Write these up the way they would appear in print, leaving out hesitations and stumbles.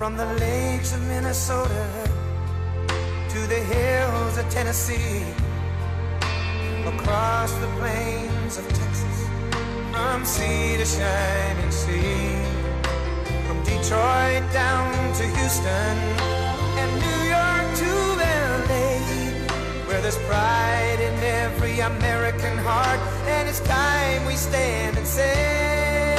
From the lakes of Minnesota to the hills of Tennessee, across the plains of Texas, from sea to shining sea, from Detroit down to Houston and New York to LA, where there's pride in every American heart, and it's time we stand and say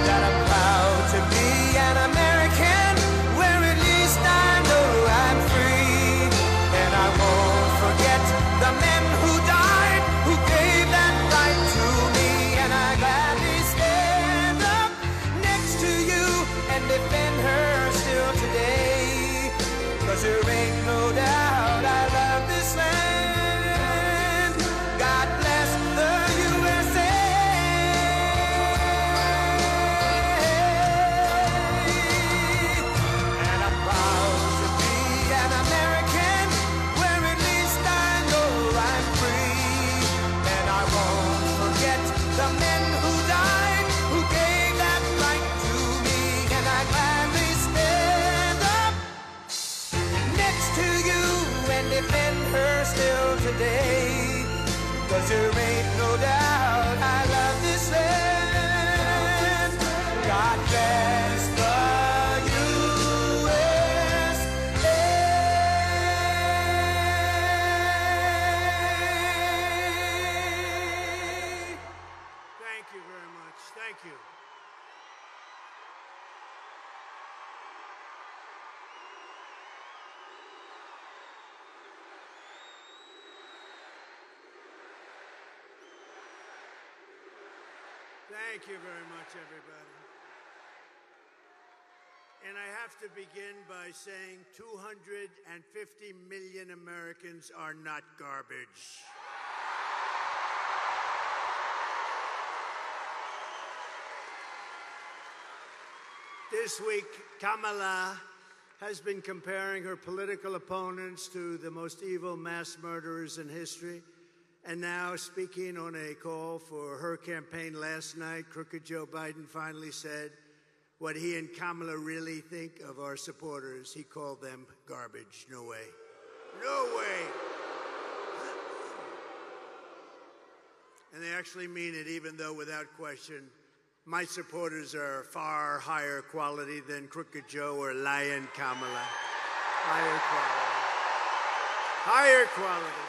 that I'm proud to be an American, where at least I know I'm free, and I won't forget the men who died, who gave that right to me, and I gladly stand up next to you and defend her still today, 'cause there ain't no doubt I love this land. God bless the USA. And I'm proud to be an American, where at least I know I'm free, and I won't forget the men who died, who gave that right to me, and I gladly stand up next to you and defend her still today, 'cause there ain't no doubt I love this land. God bless the USA. Thank you very much. Thank you. Thank you very much, everybody. And I have to begin by saying 250 million Americans are not garbage. This week, Kamala has been comparing her political opponents to the most evil mass murderers in history. And now, speaking on a call for her campaign last night, crooked Joe Biden finally said what he and Kamala really think of our supporters. He called them garbage. No way. No way. And they actually mean it, even though, without question, my supporters are far higher quality than crooked Joe or lying Kamala. Higher quality. Higher quality.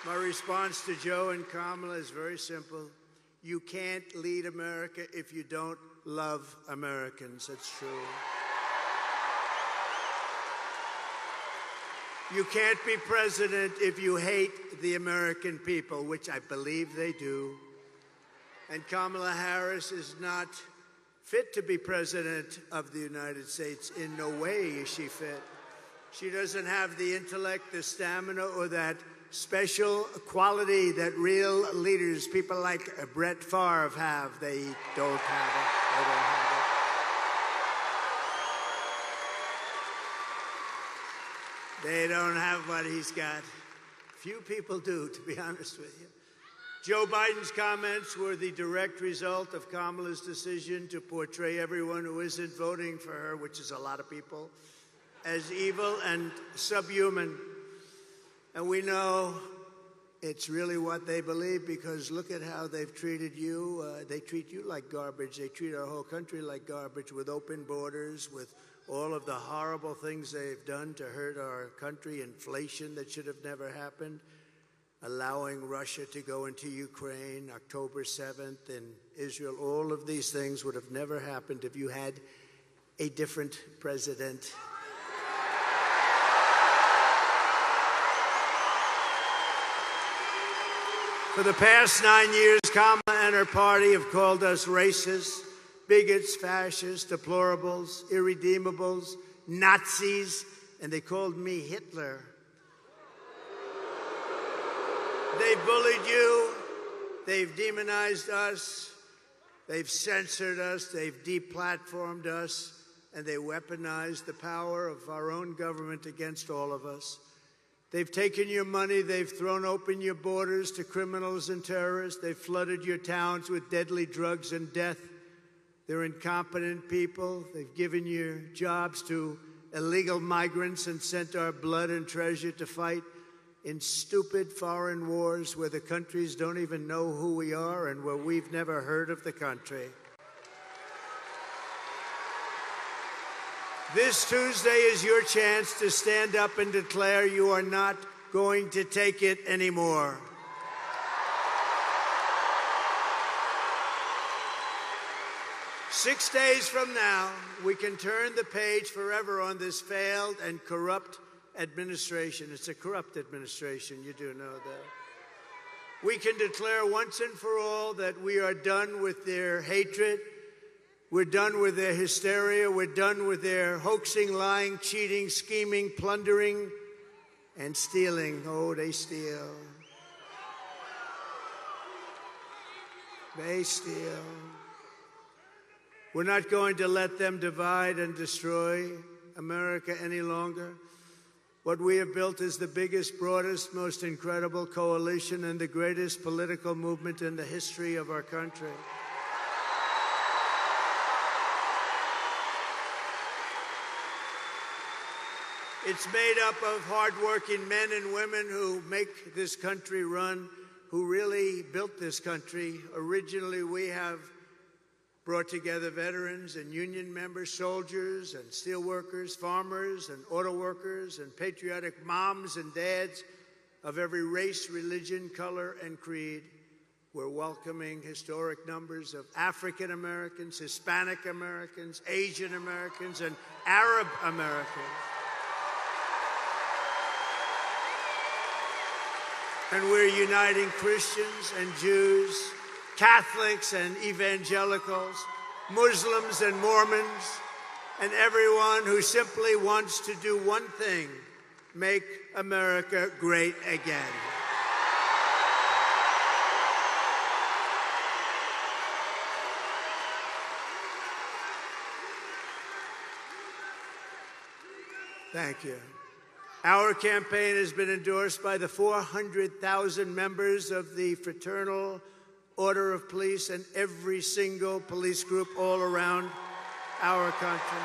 My response to Joe and Kamala is very simple. You can't lead America if you don't love Americans. That's true. You can't be president if you hate the American people, which I believe they do. And Kamala Harris is not fit to be president of the United States. In no way is she fit. She doesn't have the intellect, the stamina, or that special quality that real leaders, people like Brett Favre, have. They don't have it. They don't have it. They don't have what he's got. Few people do, to be honest with you. Joe Biden's comments were the direct result of Kamala's decision to portray everyone who isn't voting for her, which is a lot of people, as evil and subhuman. And we know it's really what they believe, because look at how they've treated you. They treat you like garbage. They treat our whole country like garbage, with open borders, with all of the horrible things they've done to hurt our country, inflation that should have never happened, allowing Russia to go into Ukraine, October 7th, in Israel. All of these things would have never happened if you had a different president. For the past 9 years, Kamala and her party have called us racists, bigots, fascists, deplorables, irredeemables, Nazis, and they called me Hitler. They've bullied you, they've demonized us, they've censored us, they've deplatformed us, and they weaponized the power of our own government against all of us. They've taken your money, they've thrown open your borders to criminals and terrorists, they've flooded your towns with deadly drugs and death, They're incompetent people. They've given your jobs to illegal migrants and sent our blood and treasure to fight in stupid foreign wars where the countries don't even know who we are and where we've never heard of the country. This Tuesday is your chance to stand up and declare you are not going to take it anymore. Six days from now, we can turn the page forever on this failed and corrupt administration. It's a corrupt administration, you do know that. We can declare once and for all that we are done with their hatred. We're done with their hysteria. We're done with their hoaxing, lying, cheating, scheming, plundering, and stealing. Oh, they steal. They steal. We're not going to let them divide and destroy America any longer. What we have built is the biggest, broadest, most incredible coalition and the greatest political movement in the history of our country. It's made up of hardworking men and women who make this country run, who really built this country. Originally, we have brought together veterans and union members, soldiers and steelworkers, farmers and auto workers, and patriotic moms and dads of every race, religion, color, and creed. We're welcoming historic numbers of African Americans, Hispanic Americans, Asian Americans, and Arab Americans. And we're uniting Christians and Jews, Catholics and evangelicals, Muslims and Mormons, and everyone who simply wants to do one thing: make America great again. Thank you. Our campaign has been endorsed by the 400,000 members of the Fraternal Order of Police and every single police group all around our country.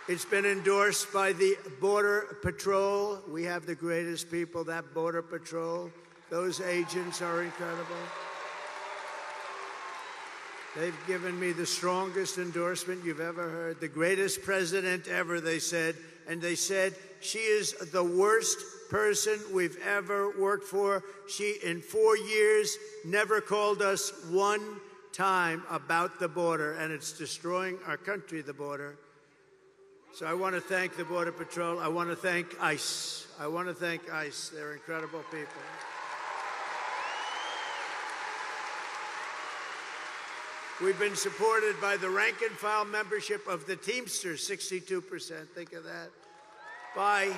It's been endorsed by the Border Patrol. We have the greatest people, that Border Patrol. Those agents are incredible. They've given me the strongest endorsement you've ever heard. The greatest president ever, they said. And they said, she is the worst person we've ever worked for. She, in 4 years, never called us one time about the border. And it's destroying our country, the border. So I want to thank the Border Patrol. I want to thank ICE. I want to thank ICE. They're incredible people. We've been supported by the rank-and-file membership of the Teamsters, 62%, think of that, by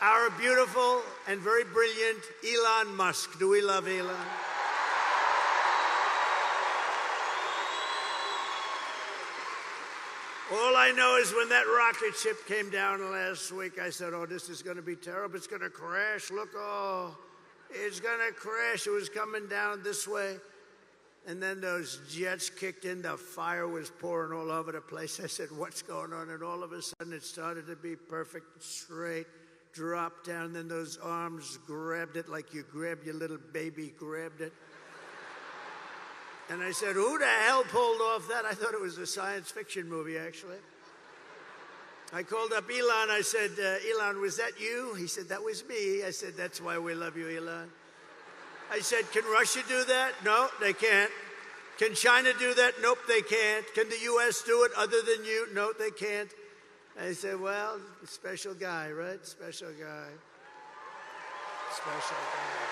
our beautiful and very brilliant Elon Musk. Do we love Elon? All I know is when that rocket ship came down last week, I said, oh, this is going to be terrible. It's going to crash. Look, oh, it's going to crash. It was coming down this way. And then those jets kicked in. The fire was pouring all over the place. I said, what's going on? And all of a sudden, it started to be perfect, straight, dropped down. Then those arms grabbed it like you grabbed your little baby, grabbed it. And I said, who the hell pulled off that? I thought it was a science fiction movie, actually. I called up Elon. I said, Elon, was that you? He said, that was me. I said, that's why we love you, Elon. I said, can Russia do that? No, they can't. Can China do that? Nope, they can't. Can the U.S. do it other than you? No, they can't. I said, well, special guy, right? Special guy. Special guy.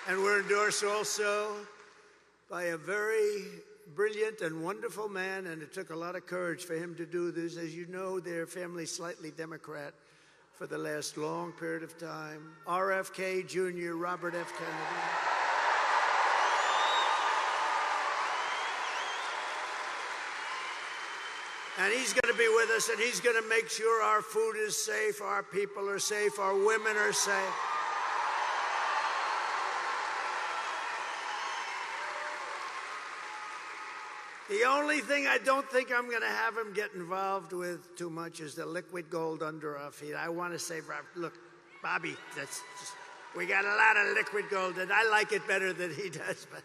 And we're endorsed also by a very brilliant and wonderful man, and it took a lot of courage for him to do this. As you know, their family's slightly Democrat for the last long period of time. RFK Jr., Robert F. Kennedy. And he's going to be with us, and he's going to make sure our food is safe, our people are safe, our women are safe. The only thing I don't think I'm going to have him get involved with too much is the liquid gold under our feet. I want to say, look, Bobby, we got a lot of liquid gold, and I like it better than he does, but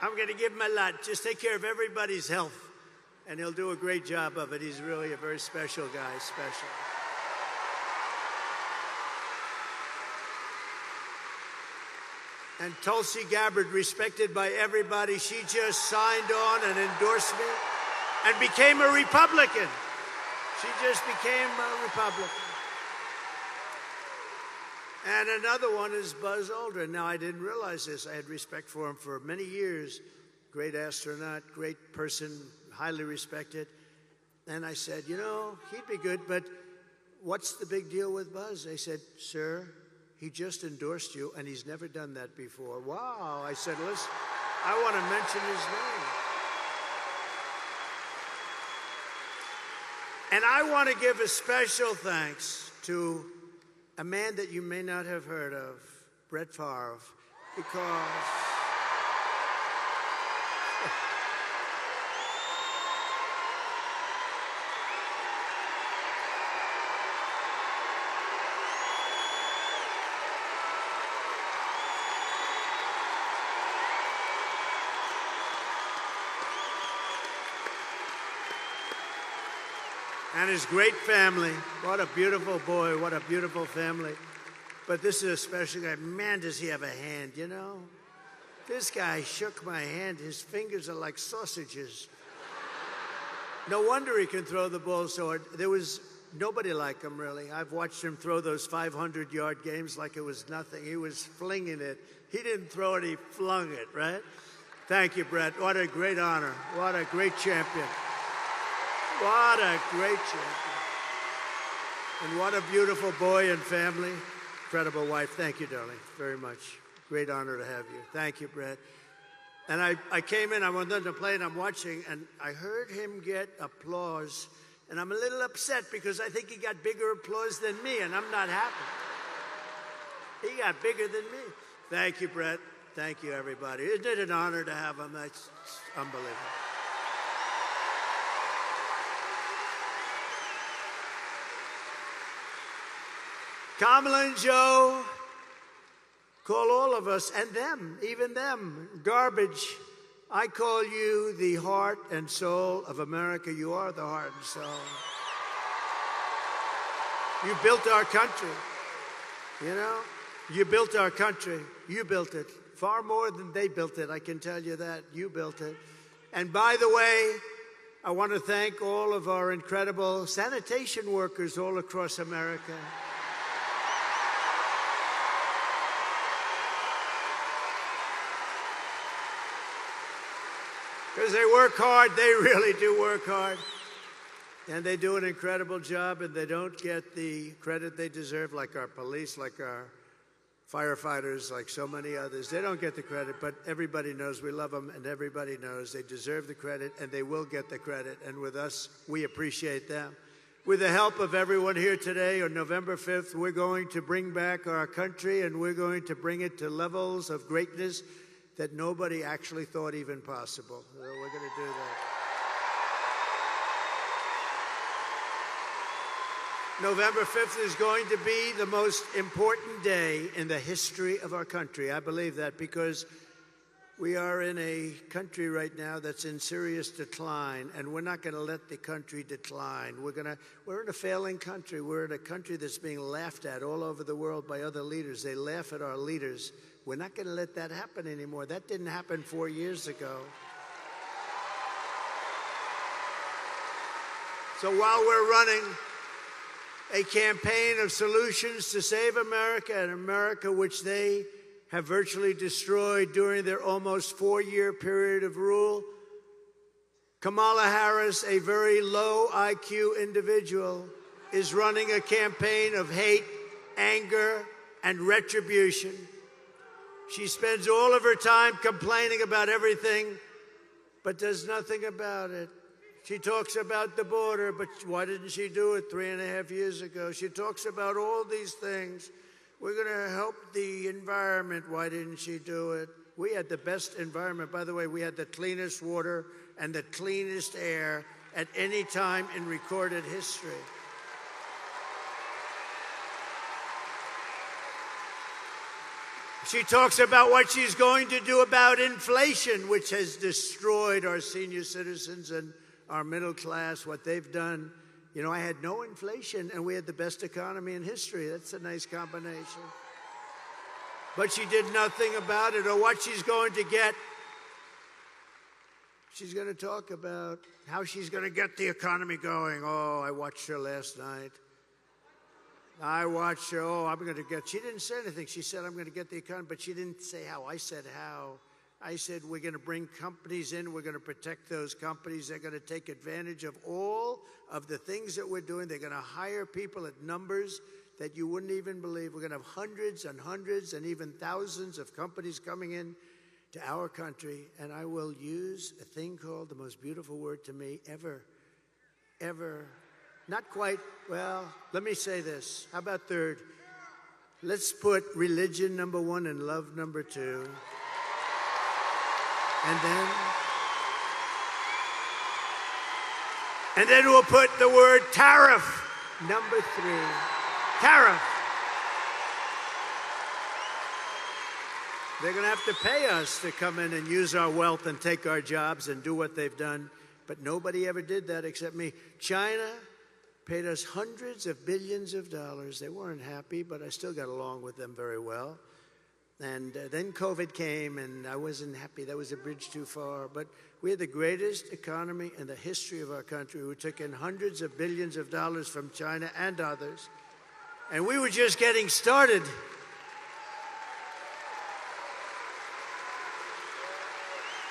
I'm going to give him a lot. Just take care of everybody's health, and he'll do a great job of it. He's really a very special guy, special. And Tulsi Gabbard, respected by everybody, she just signed on an endorsement and became a Republican. She just became a Republican. And another one is Buzz Aldrin. Now, I didn't realize this. I had respect for him for many years. Great astronaut, great person, highly respected. And I said, you know, he'd be good, but what's the big deal with Buzz? They said, sir, he just endorsed you, and he's never done that before. Wow. I said, listen, I want to mention his name. And I want to give a special thanks to a man that you may not have heard of, Brett Favre, because and his great family. What a beautiful boy, what a beautiful family. But this is a special guy. Man, does he have a hand, you know? This guy shook my hand. His fingers are like sausages. No wonder he can throw the ball so hard. There was nobody like him, really. I've watched him throw those 500-yard games like it was nothing. He was flinging it. He didn't throw it, he flung it, right? Thank you, Brett. What a great honor. What a great champion. What a great champion. And what a beautiful boy and family. Incredible wife. Thank you, darling, very much. Great honor to have you. Thank you, Brett. And I came in, I went on to play, and I'm watching, and I heard him get applause. And I'm a little upset because I think he got bigger applause than me, and I'm not happy. He got bigger than me. Thank you, Brett. Thank you, everybody. Isn't it an honor to have him? That's unbelievable. Kamala and Joe call all of us, and them, even them, garbage. I call you the heart and soul of America. You are the heart and soul. You built our country, you know? You built our country. You built it. Far more than they built it, I can tell you that. You built it. And by the way, I want to thank all of our incredible sanitation workers all across America. Because they work hard, they really do work hard. And they do an incredible job, and they don't get the credit they deserve, like our police, like our firefighters, like so many others. They don't get the credit, but everybody knows we love them, and everybody knows they deserve the credit, and they will get the credit. And with us, we appreciate them. With the help of everyone here today, on November 5th, we're going to bring back our country, and we're going to bring it to levels of greatness that nobody actually thought even possible. So we're going to do that. November 5th is going to be the most important day in the history of our country. I believe that because we are in a country right now that's in serious decline, and we're not going to let the country decline. We're in a failing country. We're in a country that's being laughed at all over the world by other leaders. They laugh at our leaders. We're not going to let that happen anymore. That didn't happen 4 years ago. So while we're running a campaign of solutions to save America, and America which they have virtually destroyed during their almost 4-year period of rule, Kamala Harris, a very low IQ individual, is running a campaign of hate, anger, and retribution. She spends all of her time complaining about everything, but does nothing about it. She talks about the border, but why didn't she do it 3.5 years ago? She talks about all these things. We're going to help the environment. Why didn't she do it? We had the best environment. By the way, we had the cleanest water and the cleanest air at any time in recorded history. She talks about what she's going to do about inflation, which has destroyed our senior citizens and our middle class, what they've done. You know, I had no inflation, and we had the best economy in history. That's a nice combination. But she did nothing about it, or what she's going to get. She's going to talk about how she's going to get the economy going. Oh, I watched her last night. I watched her. Oh, I'm going to get. She didn't say anything. She said, I'm going to get the economy, but she didn't say how. I said how. I said, we're going to bring companies in. We're going to protect those companies. They're going to take advantage of all of the things that we're doing. They're going to hire people at numbers that you wouldn't even believe. We're going to have hundreds and hundreds and even thousands of companies coming in to our country. And I will use a thing called the most beautiful word to me ever. Not quite, well, let me say this. How about third? Let's put religion number one and love number two. And then we'll put the word tariff number three. Tariff. They're going to have to pay us to come in and use our wealth and take our jobs and do what they've done. But nobody ever did that except me. China paid us hundreds of billions of dollars. They weren't happy, but I still got along with them very well. And then COVID came, and I wasn't happy. That was a bridge too far. But we had the greatest economy in the history of our country. We took in hundreds of billions of dollars from China and others. And we were just getting started.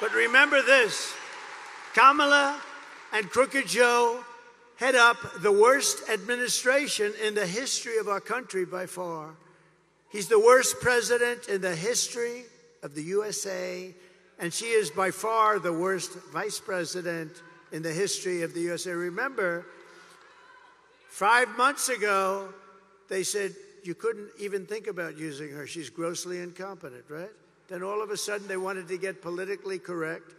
But remember this, Kamala and Crooked Joe head up the worst administration in the history of our country by far. He's the worst president in the history of the USA, and she is by far the worst vice president in the history of the USA. Remember, 5 months ago, they said you couldn't even think about using her. She's grossly incompetent, right? Then all of a sudden, they wanted to get politically correct,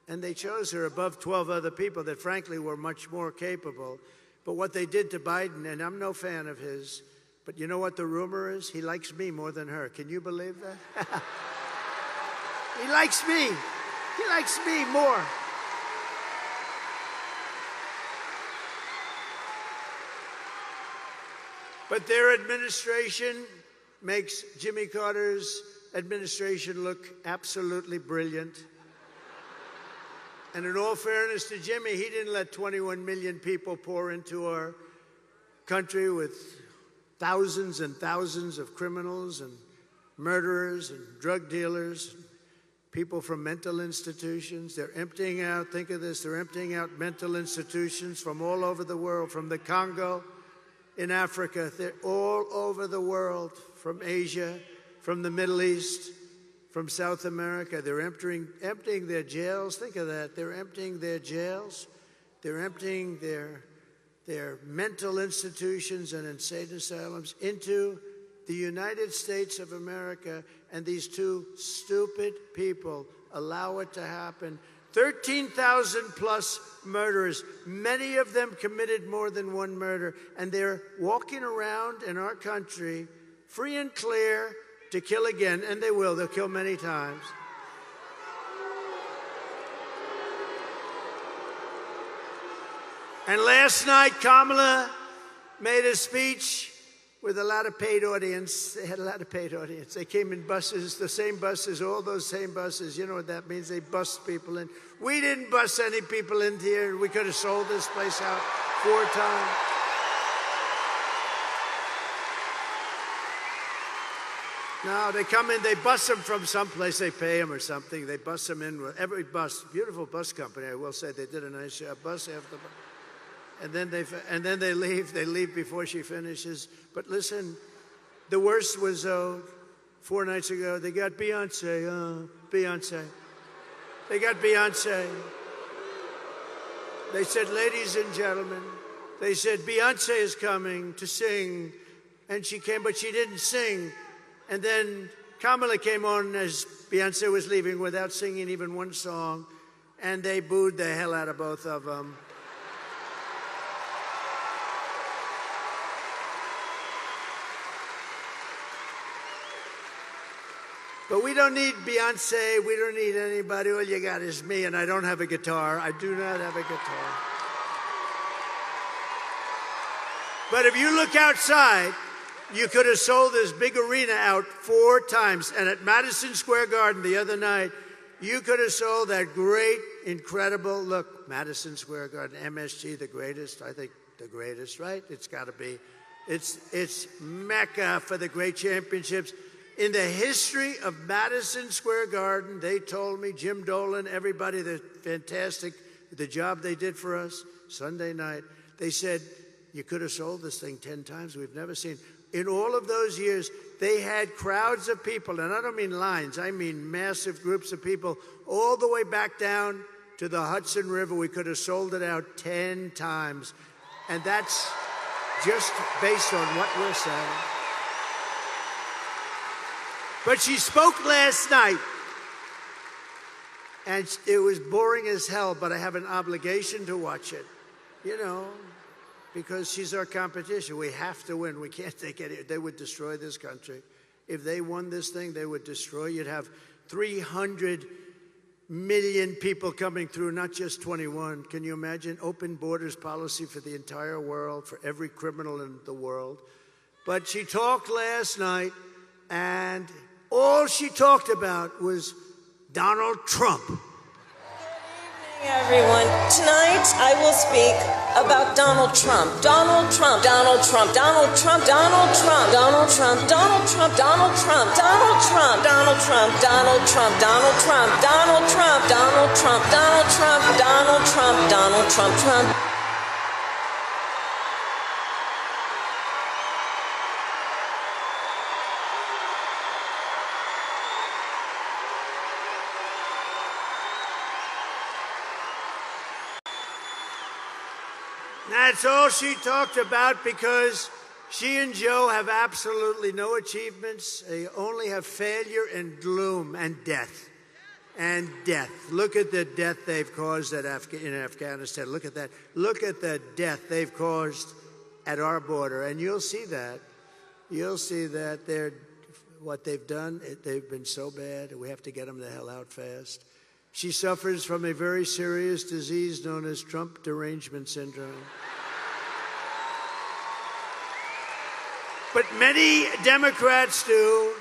and they chose her above 12 other people that, frankly, were much more capable. But what they did to Biden, and I'm no fan of his, but you know what the rumor is? He likes me more than her. Can you believe that? He likes me. He likes me more. But their administration makes Jimmy Carter's administration look absolutely brilliant. And in all fairness to Jimmy, he didn't let 21 million people pour into our country with thousands and thousands of criminals and murderers and drug dealers, people from mental institutions. They're emptying out, think of this, they're emptying out mental institutions from all over the world, from the Congo in Africa. They're all over the world, from Asia, from the Middle East, from South America. They're emptying their jails. Think of that. They're emptying their jails. They're emptying their mental institutions and insane asylums into the United States of America, and these two stupid people allow it to happen. 13,000 plus murderers, many of them committed more than one murder, and they're walking around in our country free and clear to kill again, and they will. They'll kill many times. And last night, Kamala made a speech with a lot of paid audience. They had a lot of paid audience. They came in buses, the same buses, all those same buses. You know what that means? They bust people in. We didn't bust any people in here. We could have sold this place out 4 times. No, they come in, they bus them from someplace, they pay them or something. They bus them in with every bus, beautiful bus company, I will say. They did a nice job, bus after bus. And then they leave. They leave before she finishes. But listen, the worst was 4 nights ago. They got Beyonce. Beyonce. They got Beyonce. They said, ladies and gentlemen, they said, Beyonce is coming to sing. And she came, but she didn't sing. And then Kamala came on as Beyonce was leaving without singing even one song. And they booed the hell out of both of them. But we don't need Beyonce. We don't need anybody. All you got is me, and I don't have a guitar. I do not have a guitar. But if you look outside, you could have sold this big arena out 4 times. And at Madison Square Garden the other night, you could have sold that great, incredible, look, Madison Square Garden, MSG, the greatest, I think the greatest, right? It's got to be. It's Mecca for the great championships. In the history of Madison Square Garden, they told me, Jim Dolan, everybody, they're fantastic, the job they did for us Sunday night. They said, you could have sold this thing 10 times. We've never seen. In all of those years, they had crowds of people, and I don't mean lines, I mean massive groups of people, all the way back down to the Hudson River. We could have sold it out 10 times. And that's just based on what we're saying. But she spoke last night, and it was boring as hell, but I have an obligation to watch it, you know, because she's our competition. We have to win. We can't take any. They would destroy this country. If they won this thing, they would destroy. You'd have 300 million people coming through, not just 21. Can you imagine? Open borders policy for the entire world, for every criminal in the world. But she talked last night, and all she talked about was Donald Trump. Good evening, everyone. Tonight, I will speak about Donald Trump. Donald Trump. Donald Trump. Donald Trump. Donald Trump. Donald Trump. Donald Trump. Donald Trump. Donald Trump. Donald Trump. Donald Trump. Donald Trump. Donald Trump. Donald Trump. Donald Trump. Donald Trump. Donald Trump. Trump. That's all she talked about, because she and Joe have absolutely no achievements. They only have failure and gloom and death. And death. Look at the death they've caused in Afghanistan. Look at that. Look at the death they've caused at our border. And you'll see that. You'll see that what they've done, they've been so bad. We have to get them the hell out fast. She suffers from a very serious disease known as Trump derangement syndrome. But many Democrats do.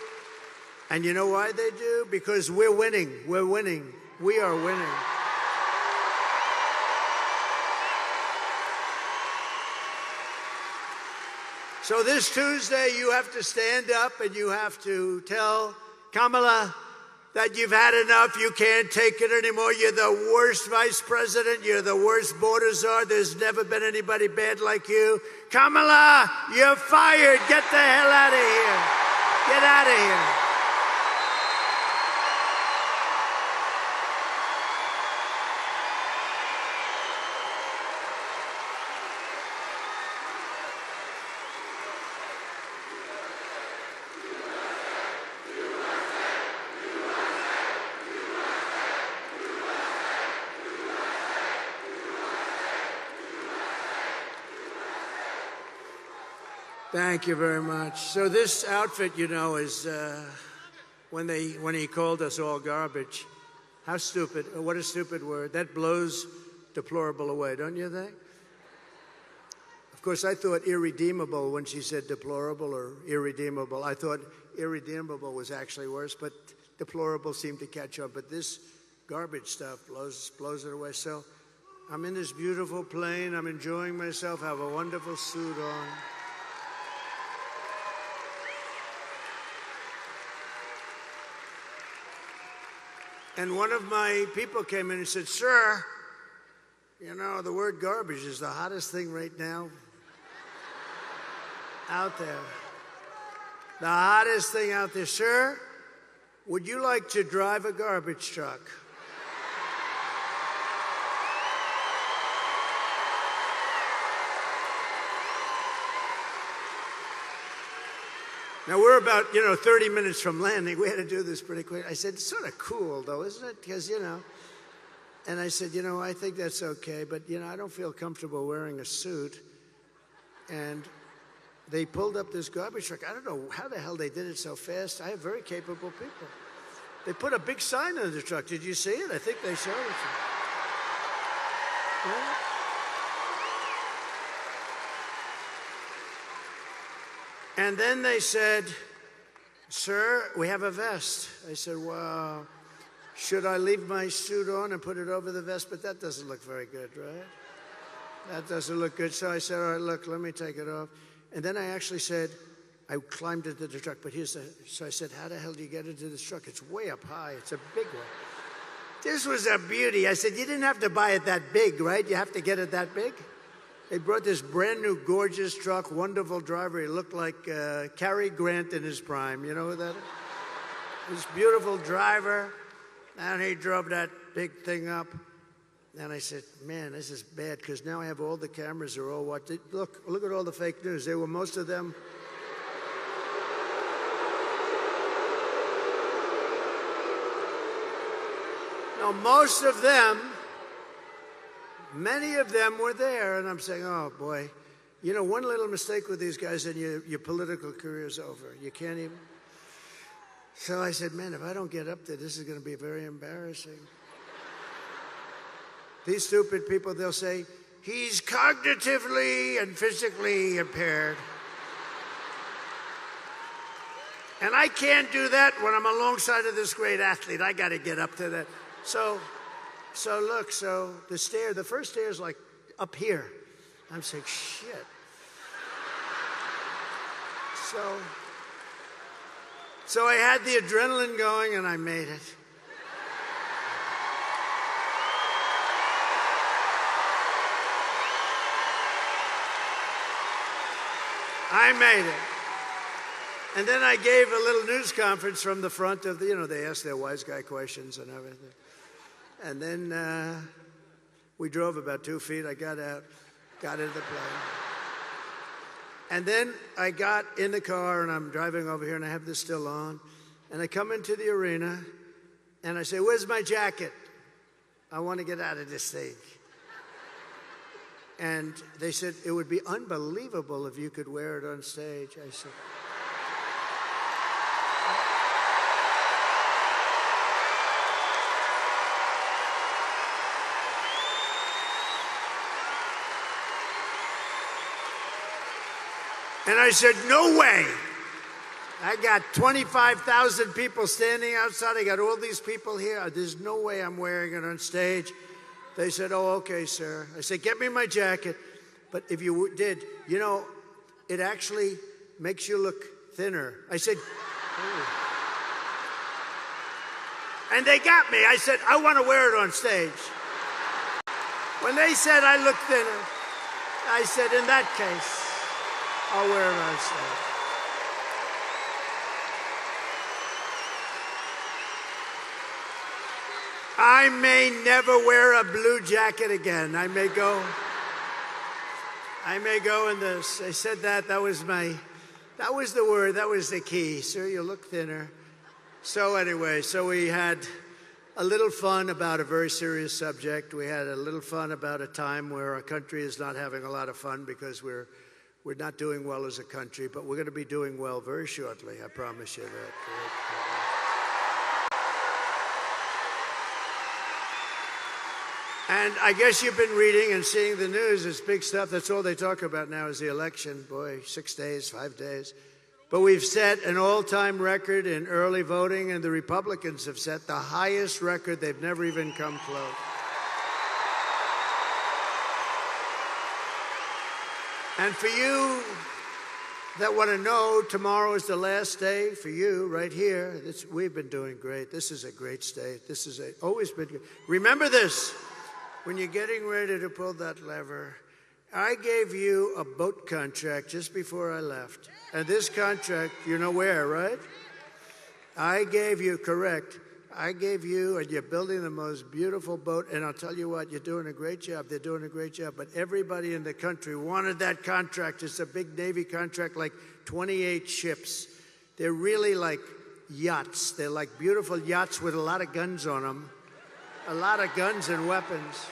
And you know why they do? Because we're winning. We're winning. We are winning. So this Tuesday, you have to stand up and you have to tell Kamala that you've had enough. You can't take it anymore. You're the worst vice president. You're the worst border czar. There's never been anybody bad like you. Kamala, you're fired. Get the hell out of here. Get out of here. Thank you very much. So this outfit, you know, is when he called us all garbage. How stupid. What a stupid word. That blows deplorable away, don't you think? Of course, I thought irredeemable when she said deplorable or irredeemable. I thought irredeemable was actually worse, but deplorable seemed to catch up. But this garbage stuff blows it away. So I'm in this beautiful plane. I'm enjoying myself. I have a wonderful suit on. And one of my people came in and said, sir, you know, the word garbage is the hottest thing right now out there. The hottest thing out there. Sir, would you like to drive a garbage truck? Now, we're about, 30 minutes from landing. We had to do this pretty quick. I said, it's sort of cool, though, isn't it? Because, And I said, I think that's okay, but, I don't feel comfortable wearing a suit. And they pulled up this garbage truck. I don't know how the hell they did it so fast. I have very capable people. They put a big sign on the truck. Did you see it? I think they showed it to you. Yeah. And then they said, sir, we have a vest. I said, well, should I leave my suit on and put it over the vest? But that doesn't look very good, right? That doesn't look good. So I said, all right, look, let me take it off. And then I actually said, I climbed into the truck, but so I said, how the hell do you get into this truck? It's way up high. It's a big one. This was a beauty. I said, you didn't have to buy it that big, right? You have to get it that big? They brought this brand new, gorgeous truck, wonderful driver. He looked like Cary Grant in his prime. You know who that is? This beautiful driver. And he drove that big thing up. And I said, man, this is bad, because now I have all the cameras are all watching. Look at all the fake news. They were most of them. No, most of them, many of them were there. And I'm saying, oh, boy. One little mistake with these guys and your political career's over. You can't even. So I said, man, if I don't get up there, this is going to be very embarrassing. These stupid people, they'll say, he's cognitively and physically impaired. And I can't do that when I'm alongside of this great athlete. I got to get up to that. So look, the first stair is like up here. I'm saying, shit. So I had the adrenaline going, and I made it. I made it. And then I gave a little news conference from the front of the, they asked their wise guy questions and everything. And then we drove about 2 feet. I got out, got into the plane. And then I got in the car, and I'm driving over here, and I have this still on. And I come into the arena, and I say, where's my jacket? I want to get out of this thing. And they said, it would be unbelievable if you could wear it on stage. I said, and I said, no way. I got 25,000 people standing outside. I got all these people here. There's no way I'm wearing it on stage. They said, oh, okay, sir. I said, get me my jacket. But if you did, it actually makes you look thinner. I said, oh. And they got me. I said, I want to wear it on stage. When they said I look thinner, I said, in that case, I'll wear it on stage. I may never wear a blue jacket again. I may go in this. I said that was the word, that was the key. Sir, you look thinner. So anyway, we had a little fun about a very serious subject. We had a little fun about a time where our country is not having a lot of fun because we're not doing well as a country, but we're going to be doing well very shortly. I promise you that. And I guess you've been reading and seeing the news. It's big stuff. That's all they talk about now is the election. Boy, 6 days, 5 days. But we've set an all-time record in early voting, and the Republicans have set the highest record. They've never even come close. And for you that want to know, tomorrow is the last day for you right here. We've been doing great. This is a great state. This is always been good. Remember this. When you're getting ready to pull that lever, I gave you a boat contract just before I left. And this contract, you know where, right? I gave you, correct. I gave you, and you're building the most beautiful boat. And I'll tell you what, you're doing a great job. They're doing a great job. But everybody in the country wanted that contract. It's a big Navy contract, like 28 ships. They're really like yachts. They're like beautiful yachts with a lot of guns on them, a lot of guns and weapons.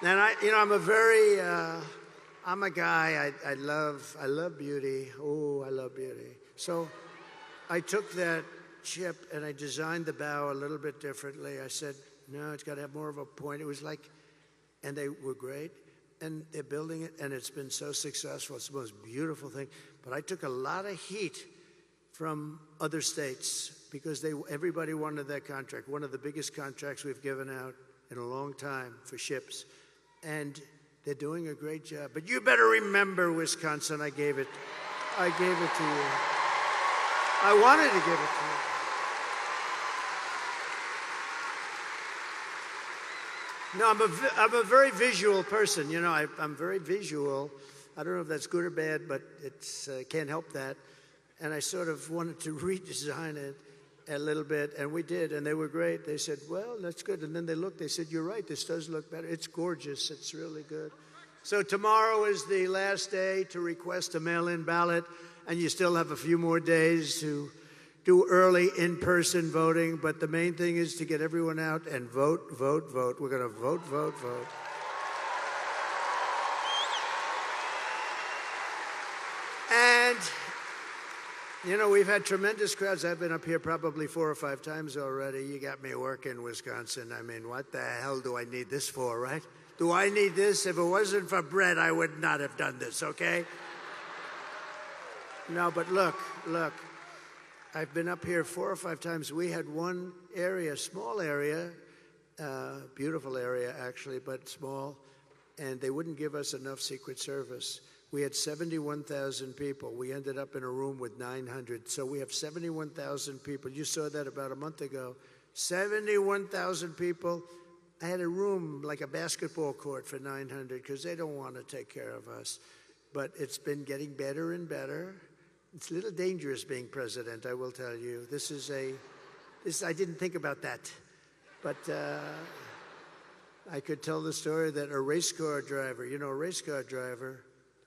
And I'm a guy. I love beauty. Oh, I love beauty. So I took that ship and I designed the bow a little bit differently. I said, no, it's got to have more of a point. It was like, and they were great. And they're building it, and it's been so successful. It's the most beautiful thing. But I took a lot of heat from other states because everybody wanted that contract, one of the biggest contracts we've given out in a long time for ships. And they're doing a great job. But you better remember, Wisconsin, I gave it to you. I wanted to give it to you. No, I'm a very visual person. You know, I'm very visual. I don't know if that's good or bad, but it's can't help that. And I sort of wanted to redesign it a little bit, and we did, and they were great. They said, well, that's good. And then they looked, they said, you're right, this does look better. It's gorgeous. It's really good. So tomorrow is the last day to request a mail-in ballot, and you still have a few more days to do early in-person voting, but the main thing is to get everyone out and vote, vote, vote. We're going to vote, vote, vote. And, you know, we've had tremendous crowds. I've been up here probably 4 or 5 times already. You got me working, Wisconsin. I mean, what the hell do I need this for, right? Do I need this? If it wasn't for bread, I would not have done this, okay? No, but look. I've been up here 4 or 5 times. We had one area, small area, beautiful area actually, but small, and they wouldn't give us enough Secret Service. We had 71,000 people. We ended up in a room with 900. So we have 71,000 people. You saw that about a month ago. 71,000 people. I had a room like a basketball court for 900 because they don't want to take care of us. But it's been getting better and better. It's a little dangerous being president, I will tell you. I didn't think about that. But I could tell the story that a race car driver,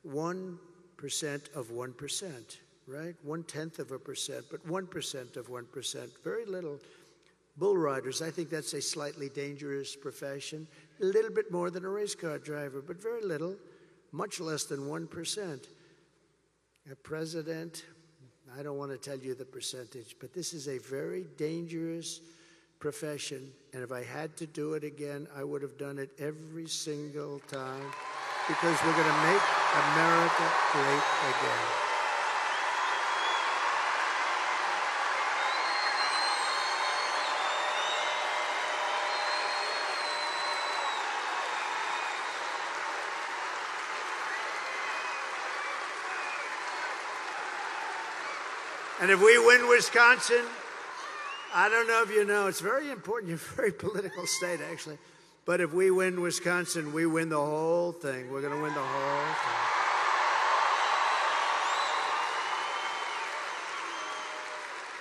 1% of 1%, right? 1/10 of a percent, but 1% of 1%, very little. Bull riders, I think that's a slightly dangerous profession. A little bit more than a race car driver, but very little, much less than 1%. A president, I don't want to tell you the percentage, but this is a very dangerous profession. And if I had to do it again, I would have done it every single time because we're going to make America great again. And if we win Wisconsin, I don't know if you know, it's very important. You're a very political state, actually. But if we win Wisconsin, we win the whole thing. We're going to win the whole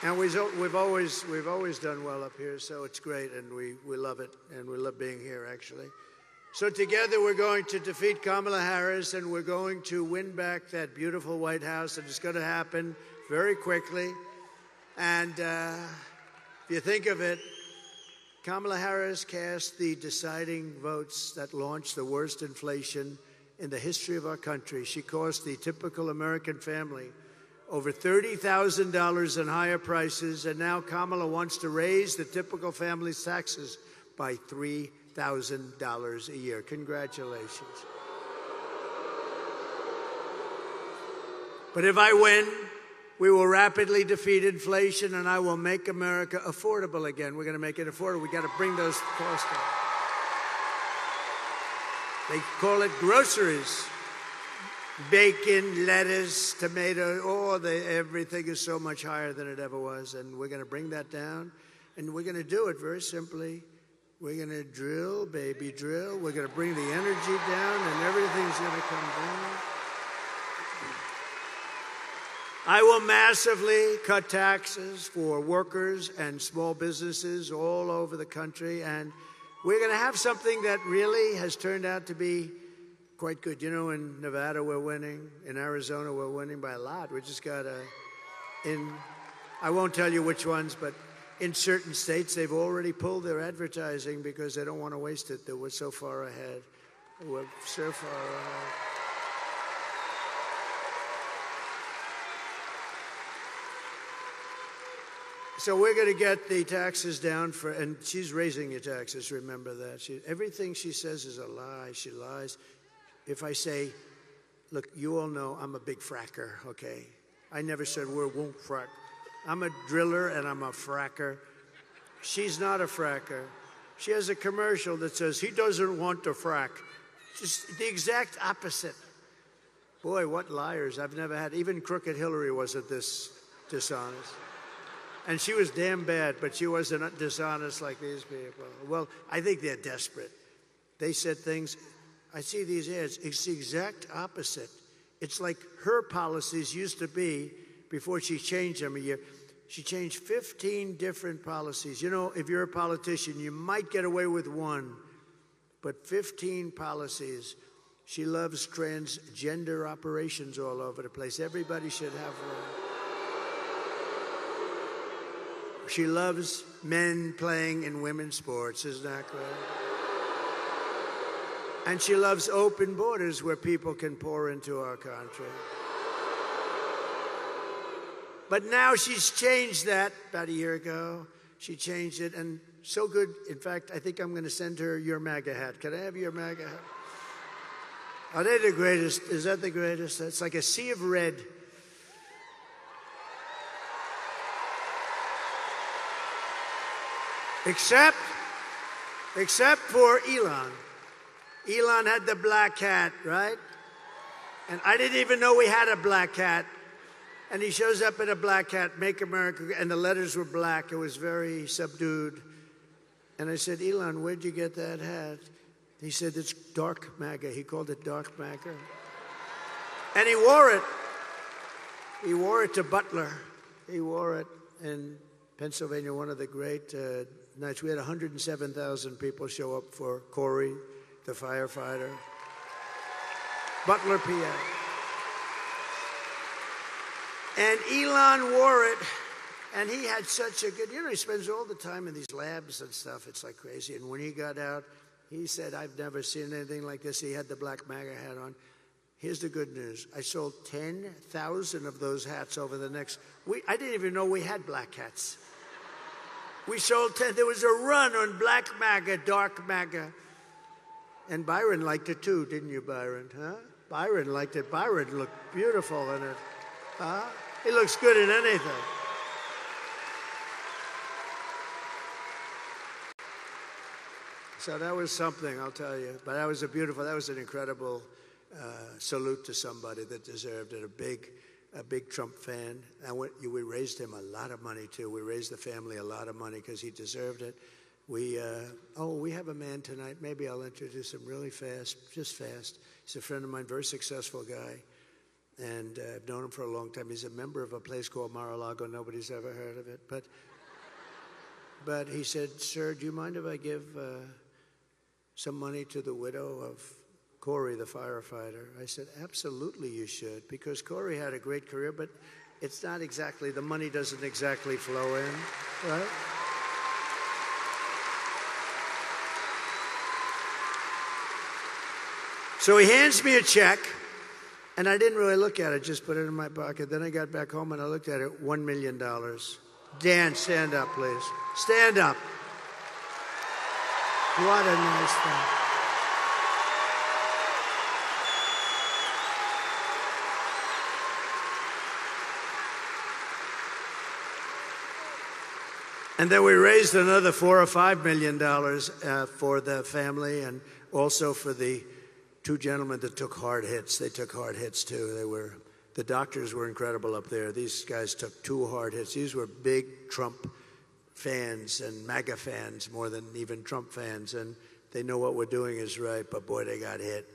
thing. And we've always done well up here, so it's great, and we love it, and we love being here, actually. So together we're going to defeat Kamala Harris, and we're going to win back that beautiful White House, and it's going to happen very quickly. And if you think of it, Kamala Harris cast the deciding votes that launched the worst inflation in the history of our country. She cost the typical American family over $30,000 in higher prices, and now Kamala wants to raise the typical family's taxes by $3,000 a year. Congratulations. But if I win, we will rapidly defeat inflation, and I will make America affordable again. We're going to make it affordable. We've got to bring those costs down. They call it groceries. Bacon, lettuce, tomato, everything is so much higher than it ever was, and we're going to bring that down, and we're going to do it very simply. We're going to drill, baby, drill. We're going to bring the energy down, and everything's going to come down. I will massively cut taxes for workers and small businesses all over the country, and we're going to have something that really has turned out to be quite good. You know, in Nevada we're winning, in Arizona we're winning by a lot. We just got I won't tell you which ones, but in certain states, they've already pulled their advertising because they don't want to waste it. They were so far ahead. We're so far ahead. So we're going to get the taxes down and she's raising your taxes, remember that. Everything she says is a lie. She lies. If I say, look, you all know I'm a big fracker, okay? I never said we won't frack. I'm a driller and I'm a fracker. She's not a fracker. She has a commercial that says, he doesn't want to frack. Just the exact opposite. Boy, what liars. I've never had, even Crooked Hillary wasn't this dishonest. And she was damn bad, but she wasn't dishonest like these people. Well, I think they're desperate. They said things, I see these ads, it's the exact opposite. It's like her policies used to be, before she changed them a year, she changed 15 different policies. You know, if you're a politician, you might get away with one, but 15 policies. She loves transgender operations all over the place. Everybody should have one. She loves men playing in women's sports, isn't that great? And she loves open borders where people can pour into our country. But now she's changed that about a year ago. She changed it, and so good. In fact, I think I'm going to send her your MAGA hat. Can I have your MAGA hat? Are they the greatest? Is that the greatest? It's like a sea of red. Except for Elon. Elon had the black hat, right? And I didn't even know we had a black hat. And he shows up in a black hat, Make America, and the letters were black. It was very subdued. And I said, Elon, where'd you get that hat? He said, it's dark MAGA. He called it dark MAGA. And he wore it. He wore it to Butler. He wore it in Pennsylvania, one of the great nights. We had 107,000 people show up for Corey, the firefighter. Butler, PA. And Elon wore it, and he had such a good, he spends all the time in these labs and stuff. It's like crazy. And when he got out, he said, I've never seen anything like this. He had the black MAGA hat on. Here's the good news. I sold 10,000 of those hats over the next week. I didn't even know we had black hats. We sold 10. There was a run on black MAGA, dark MAGA. And Byron liked it too, didn't you, Byron? Huh? Byron liked it. Byron looked beautiful in it. Huh? He looks good in anything. So that was something, I'll tell you. But that was an incredible salute to somebody that deserved it. A big Trump fan. And we raised him a lot of money, too. We raised the family a lot of money because he deserved it. We have a man tonight. Maybe I'll introduce him really fast, just fast. He's a friend of mine, very successful guy. And I've known him for a long time. He's a member of a place called Mar-a-Lago. Nobody's ever heard of it. But he said, sir, do you mind if I give some money to the widow of Corey, the firefighter? I said, absolutely you should, because Corey had a great career, but it's not exactly, the money doesn't exactly flow in, right? So he hands me a check, and I didn't really look at it, just put it in my pocket. Then I got back home and I looked at it, $1 million. Dan, stand up, please. Stand up. What a nice thing. And then we raised another $4 or $5 million for the family, and also for the two gentlemen that took hard hits. They took hard hits too. The doctors were incredible up there. These guys took 2 hard hits. These were big Trump fans and MAGA fans more than even Trump fans, and they know what we're doing is right, but boy, they got hit.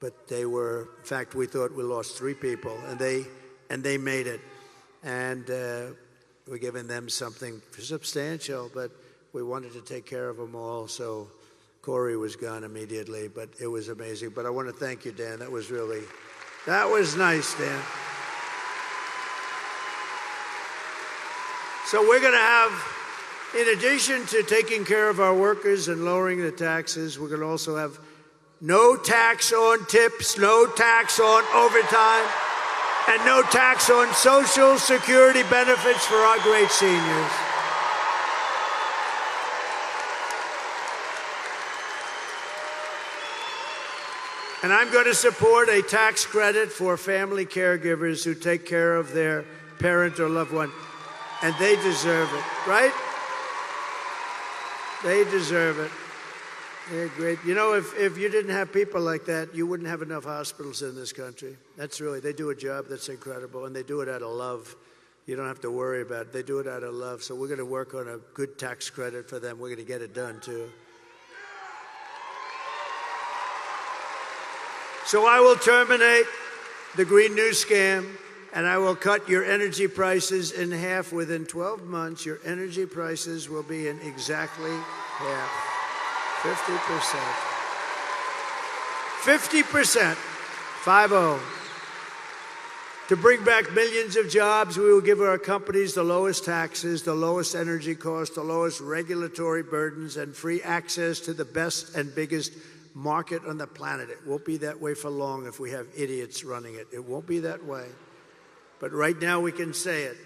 But they were, in fact, we thought we lost 3 people, and they made it. And we're giving them something substantial, but we wanted to take care of them all, so Corey was gone immediately, but it was amazing. But I want to thank you, Dan. That was nice, Dan. So we're going to have, in addition to taking care of our workers and lowering the taxes, we're going to also have no tax on tips, no tax on overtime, and no tax on Social Security benefits for our great seniors. And I'm going to support a tax credit for family caregivers who take care of their parent or loved one. And they deserve it, right? They deserve it. They're great. You know, if you didn't have people like that, you wouldn't have enough hospitals in this country. That's really, they do a job that's incredible, and they do it out of love. You don't have to worry about it. They do it out of love. So we're going to work on a good tax credit for them. We're going to get it done, too. So I will terminate the Green New Scam, and I will cut your energy prices in half. Within 12 months, your energy prices will be in exactly half. 50%. 50%. 50. To bring back millions of jobs, we will give our companies the lowest taxes, the lowest energy costs, the lowest regulatory burdens, and free access to the best and biggest market on the planet. It won't be that way for long if we have idiots running it. It won't be that way. But right now we can say it.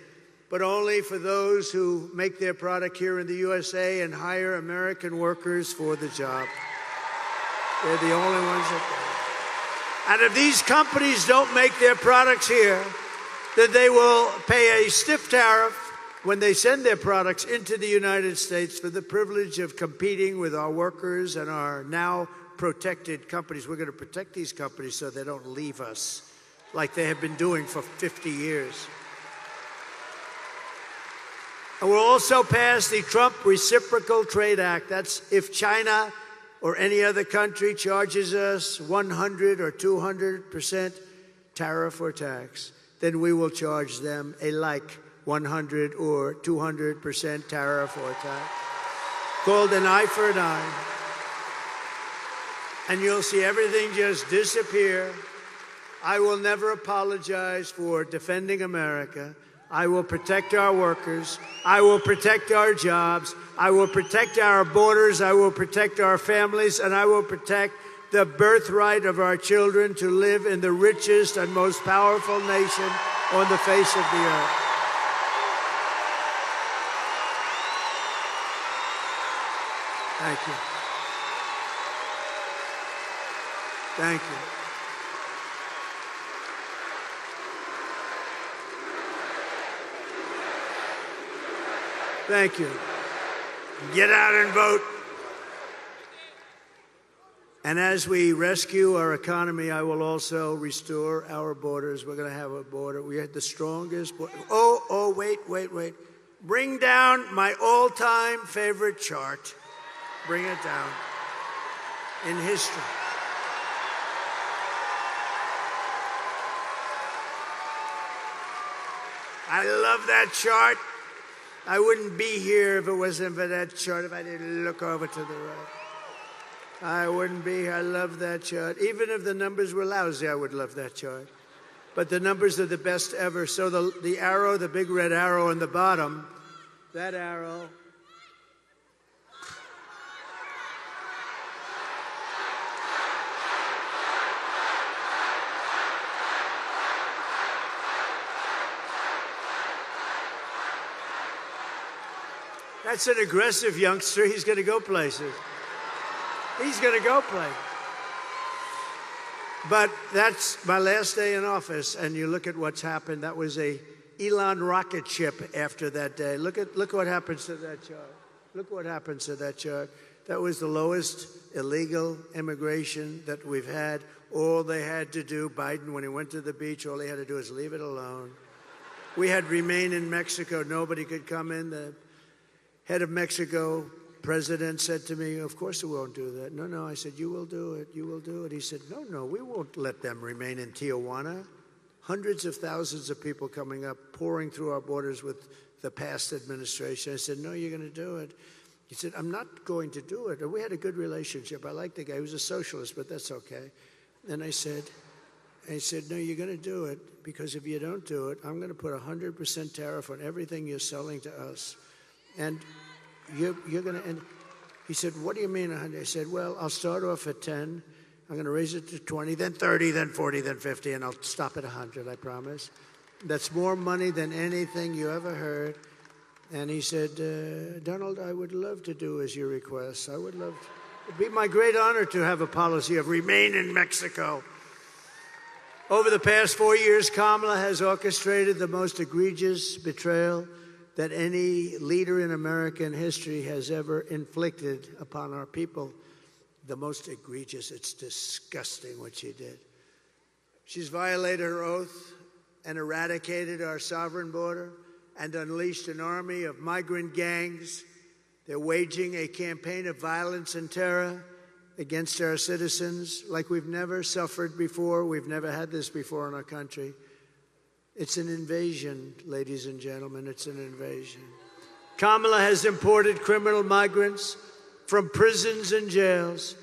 But only for those who make their product here in the USA and hire American workers for the job. They're the only ones that do. And if these companies don't make their products here, then they will pay a stiff tariff when they send their products into the United States for the privilege of competing with our workers and our now protected companies. We're going to protect these companies so they don't leave us like they have been doing for 50 years. And we'll also pass the Trump Reciprocal Trade Act. That's if China or any other country charges us 100 or 200% tariff or tax, then we will charge them a like 100 or 200% tariff or tax, called an eye for an eye. And you'll see everything just disappear. I will never apologize for defending America. I will protect our workers. I will protect our jobs. I will protect our borders. I will protect our families. And I will protect the birthright of our children to live in the richest and most powerful nation on the face of the earth. Thank you. Thank you. Thank you. Get out and vote. And as we rescue our economy, I will also restore our borders. We're going to have a border. We had the strongest border. Oh, wait. Bring down my all-time favorite chart. Bring it down. In history. I love that chart. I wouldn't be here if it wasn't for that chart, if I didn't look over to the right. I wouldn't be here. I love that chart. Even if the numbers were lousy, I would love that chart. But the numbers are the best ever. So the arrow, the big red arrow on the bottom, that arrow, that's an aggressive youngster. He's going to go places. He's going to go places. But that's my last day in office, and you look at what's happened. That was a Elon rocket ship after that day. Look what happens to that chart. Look what happens to that chart. That was the lowest illegal immigration that we've had. All they had to do, Biden, when he went to the beach, all he had to do is leave it alone. We had remain in Mexico. Nobody could come in. The head of Mexico, president, said to me, of course we won't do that. No, I said, you will do it. You will do it. He said, no, we won't let them remain in Tijuana. Hundreds of thousands of people coming up, pouring through our borders with the past administration. I said, no, you're going to do it. He said, I'm not going to do it. And we had a good relationship. I liked the guy. He was a socialist, but that's okay. And I said, And he said, no, you're going to do it, because if you don't do it, I'm going to put 100% tariff on everything you're selling to us. And you're going to, and he said, what do you mean 100? I said, well, I'll start off at 10. I'm going to raise it to 20, then 30, then 40, then 50, and I'll stop at 100, I promise. That's more money than anything you ever heard. And he said, Donald, I would love to do as you request. I would love to. It'd be my great honor to have a policy of remain in Mexico. Over the past 4 years, Kamala has orchestrated the most egregious betrayal that any leader in American history has ever inflicted upon our people. The most egregious. It's disgusting what she did. She's violated her oath and eradicated our sovereign border and unleashed an army of migrant gangs. They're waging a campaign of violence and terror against our citizens like we've never suffered before. We've never had this before in our country. It's an invasion, ladies and gentlemen. It's an invasion. Kamala has imported criminal migrants from prisons and jails,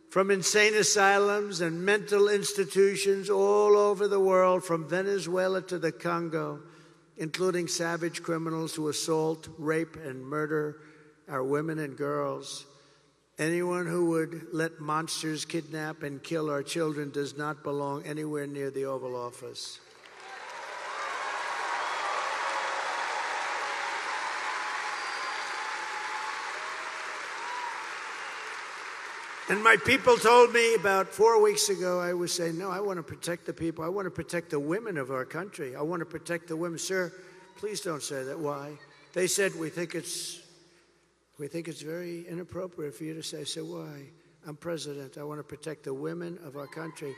from insane asylums and mental institutions all over the world, from Venezuela to the Congo, including savage criminals who assault, rape, and murder our women and girls. Anyone who would let monsters kidnap and kill our children does not belong anywhere near the Oval Office. And my people told me about 4 weeks ago, I was saying, no, I want to protect the people. I want to protect the women of our country. I want to protect the women. Sir, please don't say that. Why? They said, we think it's very inappropriate for you to say. I said, why? I'm president. I want to protect the women of our country.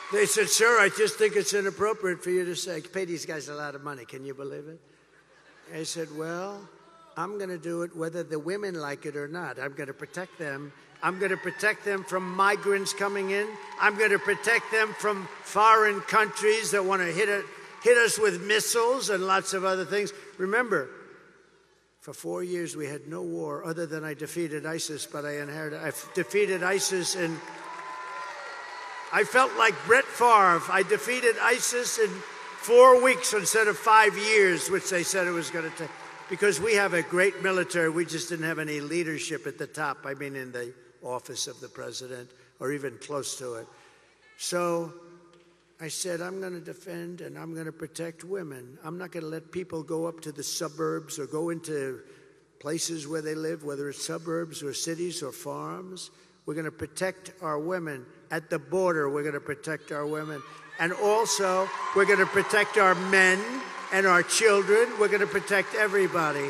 They said, sir, I just think it's inappropriate for you to say, pay these guys a lot of money. Can you believe it? I said, well, I'm going to do it whether the women like it or not. I'm going to protect them. I'm going to protect them from migrants coming in. I'm going to protect them from foreign countries that want to hit us with missiles and lots of other things. Remember, for 4 years we had no war other than I defeated ISIS, but I defeated ISIS in... I felt like Brett Favre. I defeated ISIS in 4 weeks instead of 5 years, which they said it was going to take. Because we have a great military, we just didn't have any leadership at the top. I mean, in the office of the president, or even close to it. So I said, I'm going to defend and I'm going to protect women. I'm not going to let people go up to the suburbs or go into places where they live, whether it's suburbs or cities or farms. We're going to protect our women. At the border, we're going to protect our women. And also, we're going to protect our men and our children. We're going to protect everybody.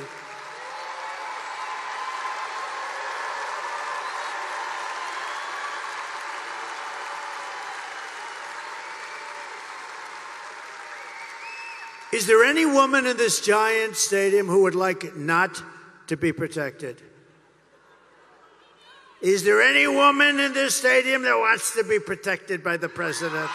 Is there any woman in this giant stadium who would like not to be protected? Is there any woman in this stadium that wants to be protected by the president?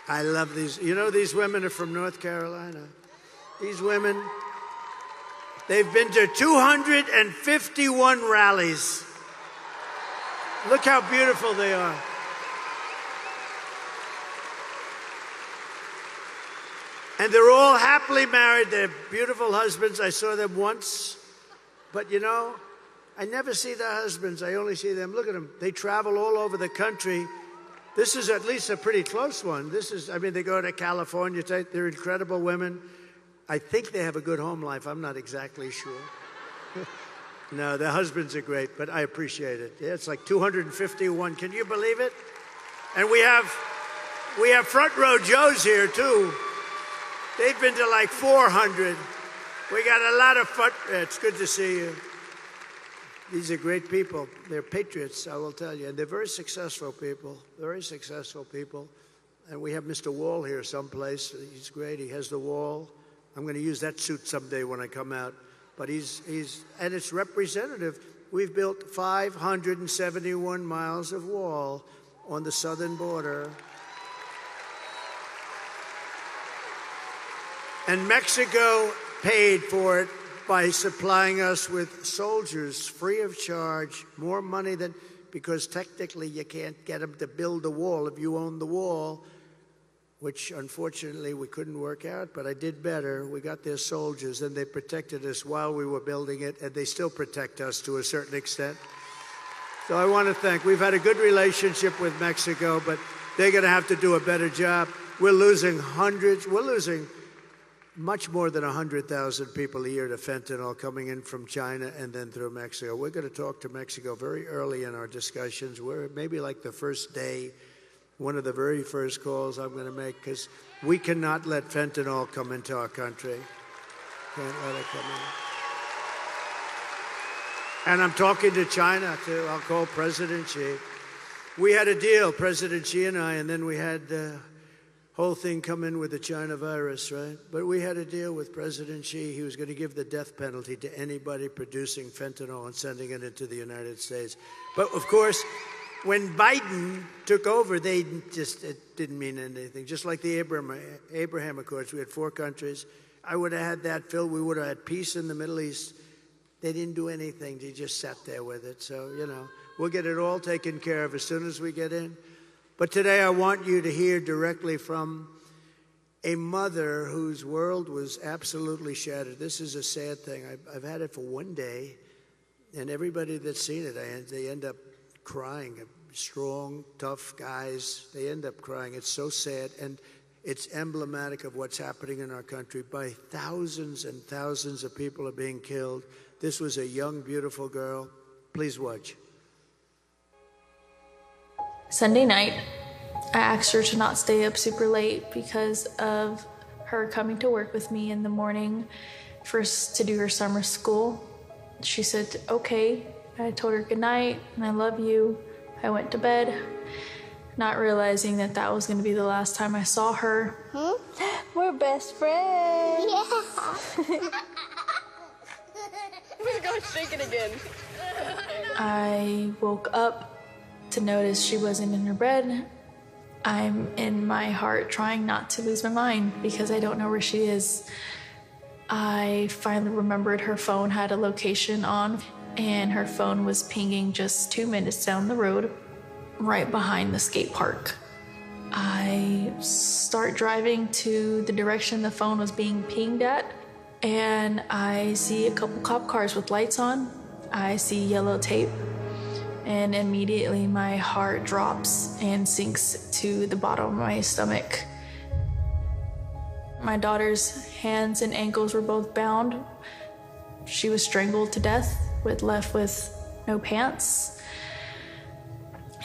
I love these. You know, these women are from North Carolina. These women, they've been to 251 rallies. Look how beautiful they are. And they're all happily married. They're beautiful husbands. I saw them once. But, you know, I never see their husbands. I only see them. Look at them. They travel all over the country. This is at least a pretty close one. They go to California. They're incredible women. I think they have a good home life. I'm not exactly sure. No, their husbands are great, but I appreciate it. Yeah, it's like 251. Can you believe it? And we have front row Joes here, too. They've been to like 400. We got a lot of front. It's good to see you. These are great people. They're patriots, I will tell you. And they're very successful people, very successful people. And we have Mr. Wall here someplace. He's great. He has the wall. I'm going to use that suit someday when I come out. But and it's representative. We've built 571 miles of wall on the southern border. And Mexico paid for it by supplying us with soldiers free of charge, more money than, because technically you can't get them to build a wall if you own the wall, which unfortunately we couldn't work out, but I did better. We got their soldiers and they protected us while we were building it, and they still protect us to a certain extent. So I want to thank, we've had a good relationship with Mexico, but they're going to have to do a better job. We're losing much more than 100,000 people a year to fentanyl coming in from China and then through Mexico. We're going to talk to Mexico very early in our discussions. We're maybe like the first day, one of the very first calls I'm going to make, because we cannot let fentanyl come into our country. Can't let it come in. And I'm talking to China, too. I'll call President Xi. We had a deal, President Xi and I, and then we had the whole thing come in with the China virus, right? But we had a deal with President Xi. He was going to give the death penalty to anybody producing fentanyl and sending it into the United States. But, of course, when Biden took over, it didn't mean anything. Just like the Abraham Accords, we had 4 countries. I would have had that filled. We would have had peace in the Middle East. They didn't do anything. They just sat there with it. So, we'll get it all taken care of as soon as we get in. But today I want you to hear directly from a mother whose world was absolutely shattered. This is a sad thing. I've had it for one day, and everybody that's seen it, they end up crying. Strong, tough guys, they end up crying. It's so sad, and it's emblematic of what's happening in our country. By thousands and thousands of people are being killed. This was a young, beautiful girl. Please watch. Sunday night, I asked her to not stay up super late because of her coming to work with me in the morning to do her summer school. She said, okay. I told her good night and I love you. I went to bed, not realizing that that was going to be the last time I saw her. We're best friends. Yeah. We're going to shake it again. I woke up to notice she wasn't in her bed. I'm in my heart trying not to lose my mind because I don't know where she is. I finally remembered her phone had a location on, and her phone was pinging just 2 minutes down the road, right behind the skate park. I start driving to the direction the phone was being pinged at, and I see a couple cop cars with lights on. I see yellow tape. And immediately my heart drops and sinks to the bottom of my stomach. My daughter's hands and ankles were both bound. She was strangled to death, left with no pants.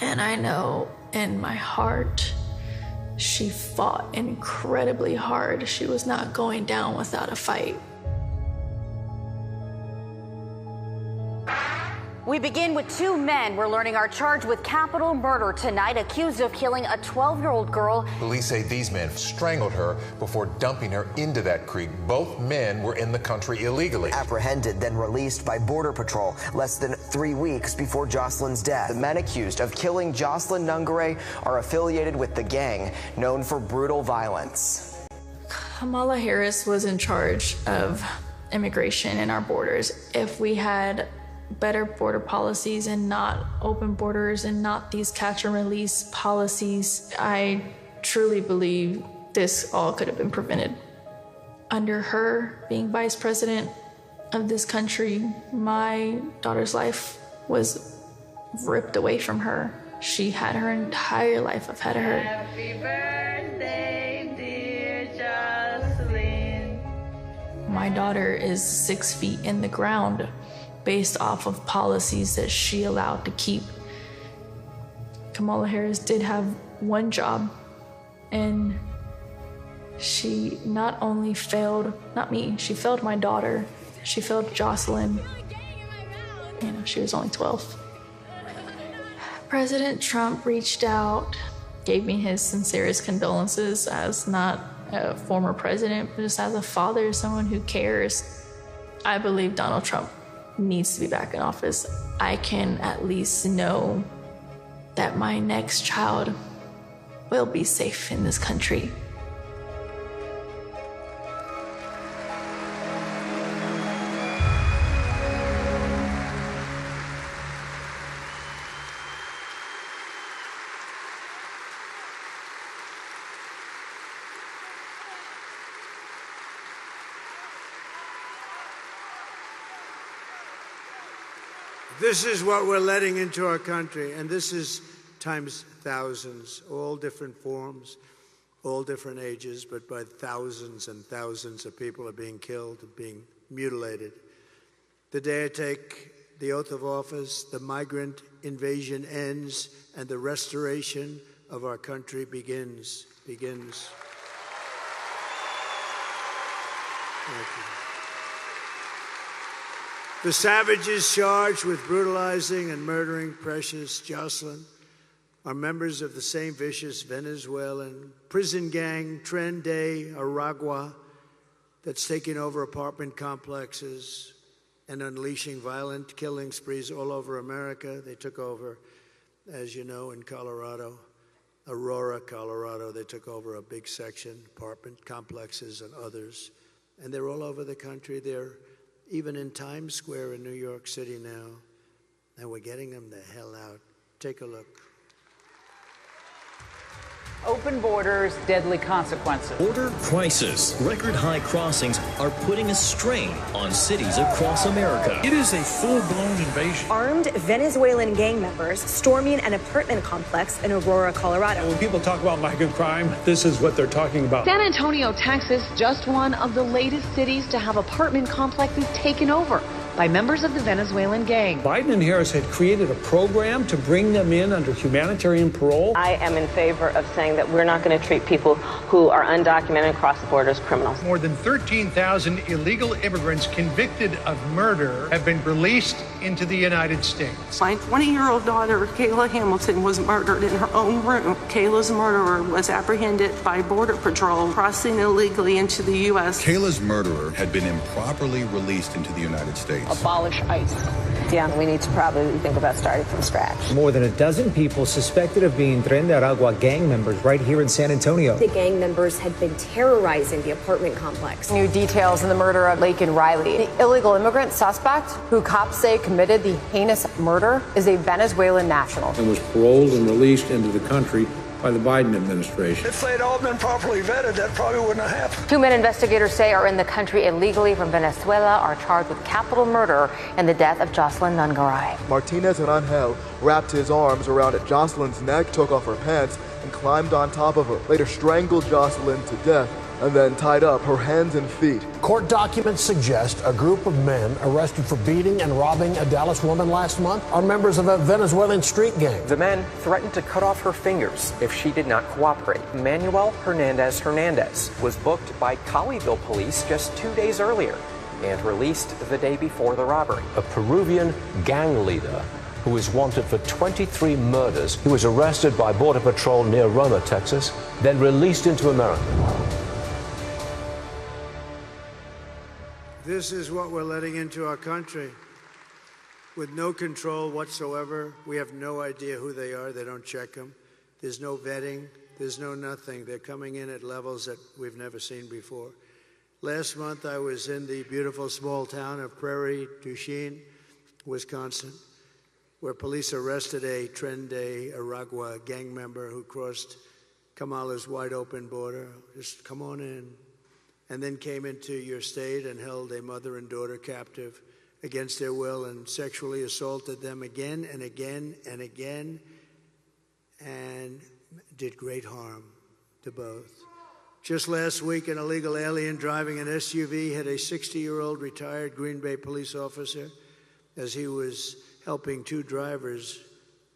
And I know in my heart, she fought incredibly hard. She was not going down without a fight. We begin with 2 men we're learning are charged with capital murder tonight, accused of killing a 12-year-old girl. Police say these men strangled her before dumping her into that creek. Both men were in the country illegally. Apprehended, then released by Border Patrol less than 3 weeks before Jocelyn's death. The men accused of killing Jocelyn Nungare are affiliated with the gang known for brutal violence. Kamala Harris was in charge of immigration in our borders. If we had better border policies and not open borders and not these catch and release policies, I truly believe this all could have been prevented. Under her being vice president of this country, my daughter's life was ripped away from her. She had her entire life ahead of her. Happy birthday, dear Jocelyn. My daughter is 6 feet in the ground based off of policies that she allowed to keep. Kamala Harris did have one job, and she not only failed, not me, she failed my daughter, she failed Jocelyn. She was only 12. President Trump reached out, gave me his sincerest condolences as not a former president, but just as a father, someone who cares. I believe Donald Trump needs to be back in office, I can at least know that my next child will be safe in this country. This is what we're letting into our country, and this is times thousands, all different forms, all different ages, but by thousands and thousands of people are being killed and being mutilated. The day I take the oath of office, the migrant invasion ends and the restoration of our country begins. Thank you. The savages charged with brutalizing and murdering precious Jocelyn are members of the same vicious Venezuelan prison gang, Tren de Aragua, that's taking over apartment complexes and unleashing violent killing sprees all over America. They took over, as you know, in Colorado, Aurora, Colorado. They took over a big section, apartment complexes and others. And they're all over the country. They're even in Times Square in New York City now, and we're getting them the hell out. Take a look. Open borders, deadly consequences. Border crisis. Record high crossings are putting a strain on cities across America. It is a full-blown invasion. Armed Venezuelan gang members storming an apartment complex in Aurora, Colorado. When people talk about migrant crime, this is what they're talking about. San Antonio, Texas, just one of the latest cities to have apartment complexes taken over by members of the Venezuelan gang. Biden and Harris had created a program to bring them in under humanitarian parole. I am in favor of saying that we're not going to treat people who are undocumented across the border as criminals. More than 13,000 illegal immigrants convicted of murder have been released into the United States. My 20-year-old daughter, Kayla Hamilton, was murdered in her own room. Kayla's murderer was apprehended by Border Patrol crossing illegally into the U.S. Kayla's murderer had been improperly released into the United States. Abolish ICE. Yeah, we need to probably think about starting from scratch. More than a dozen people suspected of being Tren de Aragua gang members right here in San Antonio. The gang members had been terrorizing the apartment complex. New details in the murder of Laken Riley. The illegal immigrant suspect, who cops say committed the heinous murder, is a Venezuelan national. And was paroled and released into the country by the Biden administration. If they'd all been properly vetted, that probably wouldn't have happened. 2 men investigators say are in the country illegally from Venezuela are charged with capital murder in the death of Jocelyn Nungaray. Martinez and Angel wrapped his arms around Jocelyn's neck, took off her pants, and climbed on top of her. Later strangled Jocelyn to death and then tied up her hands and feet. Court documents suggest a group of men arrested for beating and robbing a Dallas woman last month are members of a Venezuelan street gang. The men threatened to cut off her fingers if she did not cooperate. Manuel Hernandez was booked by Colleyville police just 2 days earlier and released the day before the robbery. A Peruvian gang leader who is wanted for 23 murders. He was arrested by Border Patrol near Roma, Texas, then released into America. This is what we're letting into our country. With no control whatsoever. We have no idea who they are. They don't check them. There's no vetting. There's no nothing. They're coming in at levels that we've never seen before. Last month, I was in the beautiful small town of Prairie du Chien, Wisconsin, where police arrested a Tren de Aragua gang member who crossed Kamala's wide open border. Just come on in. And then came into your state and held a mother and daughter captive against their will and sexually assaulted them again and again and again and did great harm to both. Just last week, an illegal alien driving an SUV hit a 60-year-old retired Green Bay police officer as he was helping two drivers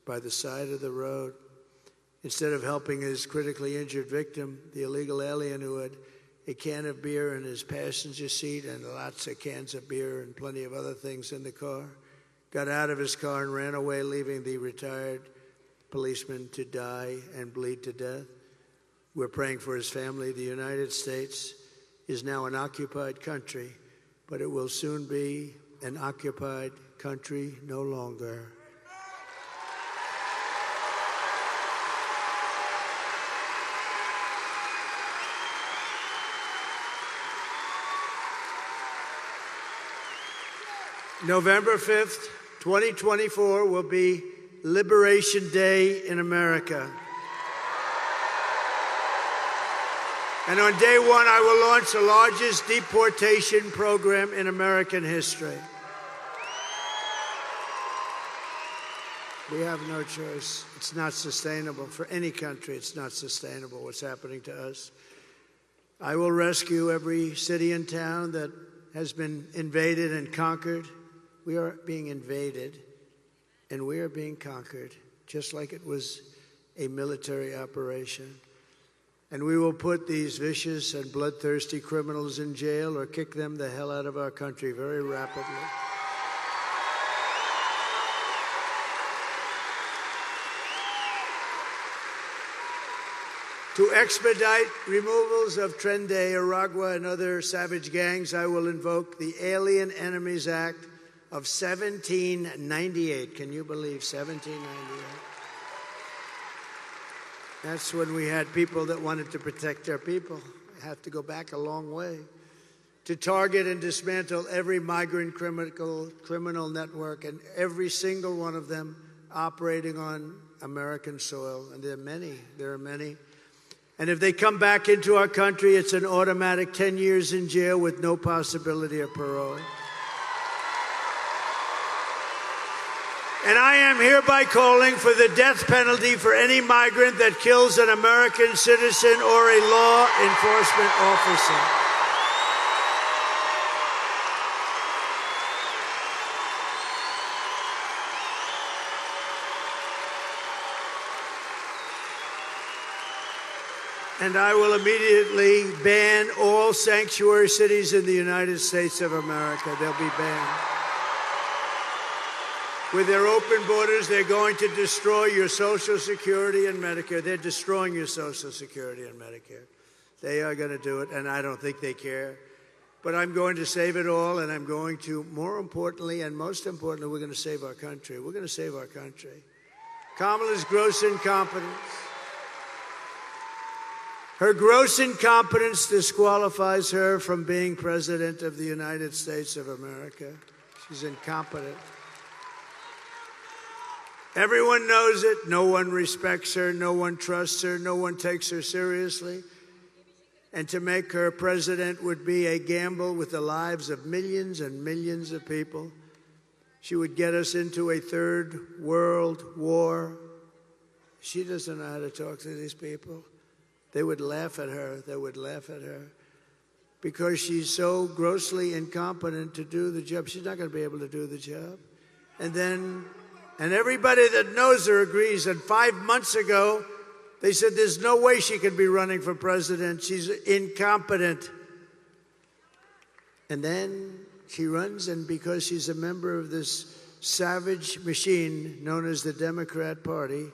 by the side of the road. Instead of helping his critically injured victim, the illegal alien, who had a can of beer in his passenger seat and lots of cans of beer and plenty of other things in the car, got out of his car and ran away, leaving the retired policeman to die and bleed to death. We're praying for his family. The United States is now an occupied country, but it will soon be an occupied country no longer. November 5th, 2024 will be Liberation Day in America. And on day one, I will launch the largest deportation program in American history. We have no choice. It's not sustainable. For any country, it's not sustainable what's happening to us. I will rescue every city and town that has been invaded and conquered. We are being invaded, and we are being conquered, just like it was a military operation. And we will put these vicious and bloodthirsty criminals in jail or kick them the hell out of our country very rapidly. To expedite removals of Trende, Aragua, and other savage gangs, I will invoke the Alien Enemies Act of 1798. Can you believe 1798? That's when we had people that wanted to protect their people. I have to go back a long way. To target and dismantle every migrant criminal network, and every single one of them operating on American soil. And there are many. And if they come back into our country, it's an automatic 10 years in jail with no possibility of parole. And I am hereby calling for the death penalty for any migrant that kills an American citizen or a law enforcement officer. And I will immediately ban all sanctuary cities in the United States of America. They'll be banned. With their open borders, they're going to destroy your Social Security and Medicare. They're destroying your Social Security and Medicare. They are going to do it, and I don't think they care. But I'm going to save it all, and I'm going to, more importantly and most importantly, we're going to save our country. We're going to save our country. Kamala's gross incompetence. Her gross incompetence disqualifies her from being President of the United States of America. She's incompetent. Everyone knows it. No one respects her. No one trusts her. No one takes her seriously. And to make her president would be a gamble with the lives of millions and millions of people. She would get us into a third world war. She doesn't know how to talk to these people. They would laugh at her. They would laugh at her because she's so grossly incompetent to do the job. She's not going to be able to do the job. And everybody that knows her agrees. And 5 months ago, they said there's no way she could be running for president. She's incompetent. And then she runs, and because she's a member of this savage machine known as the Democrat Party,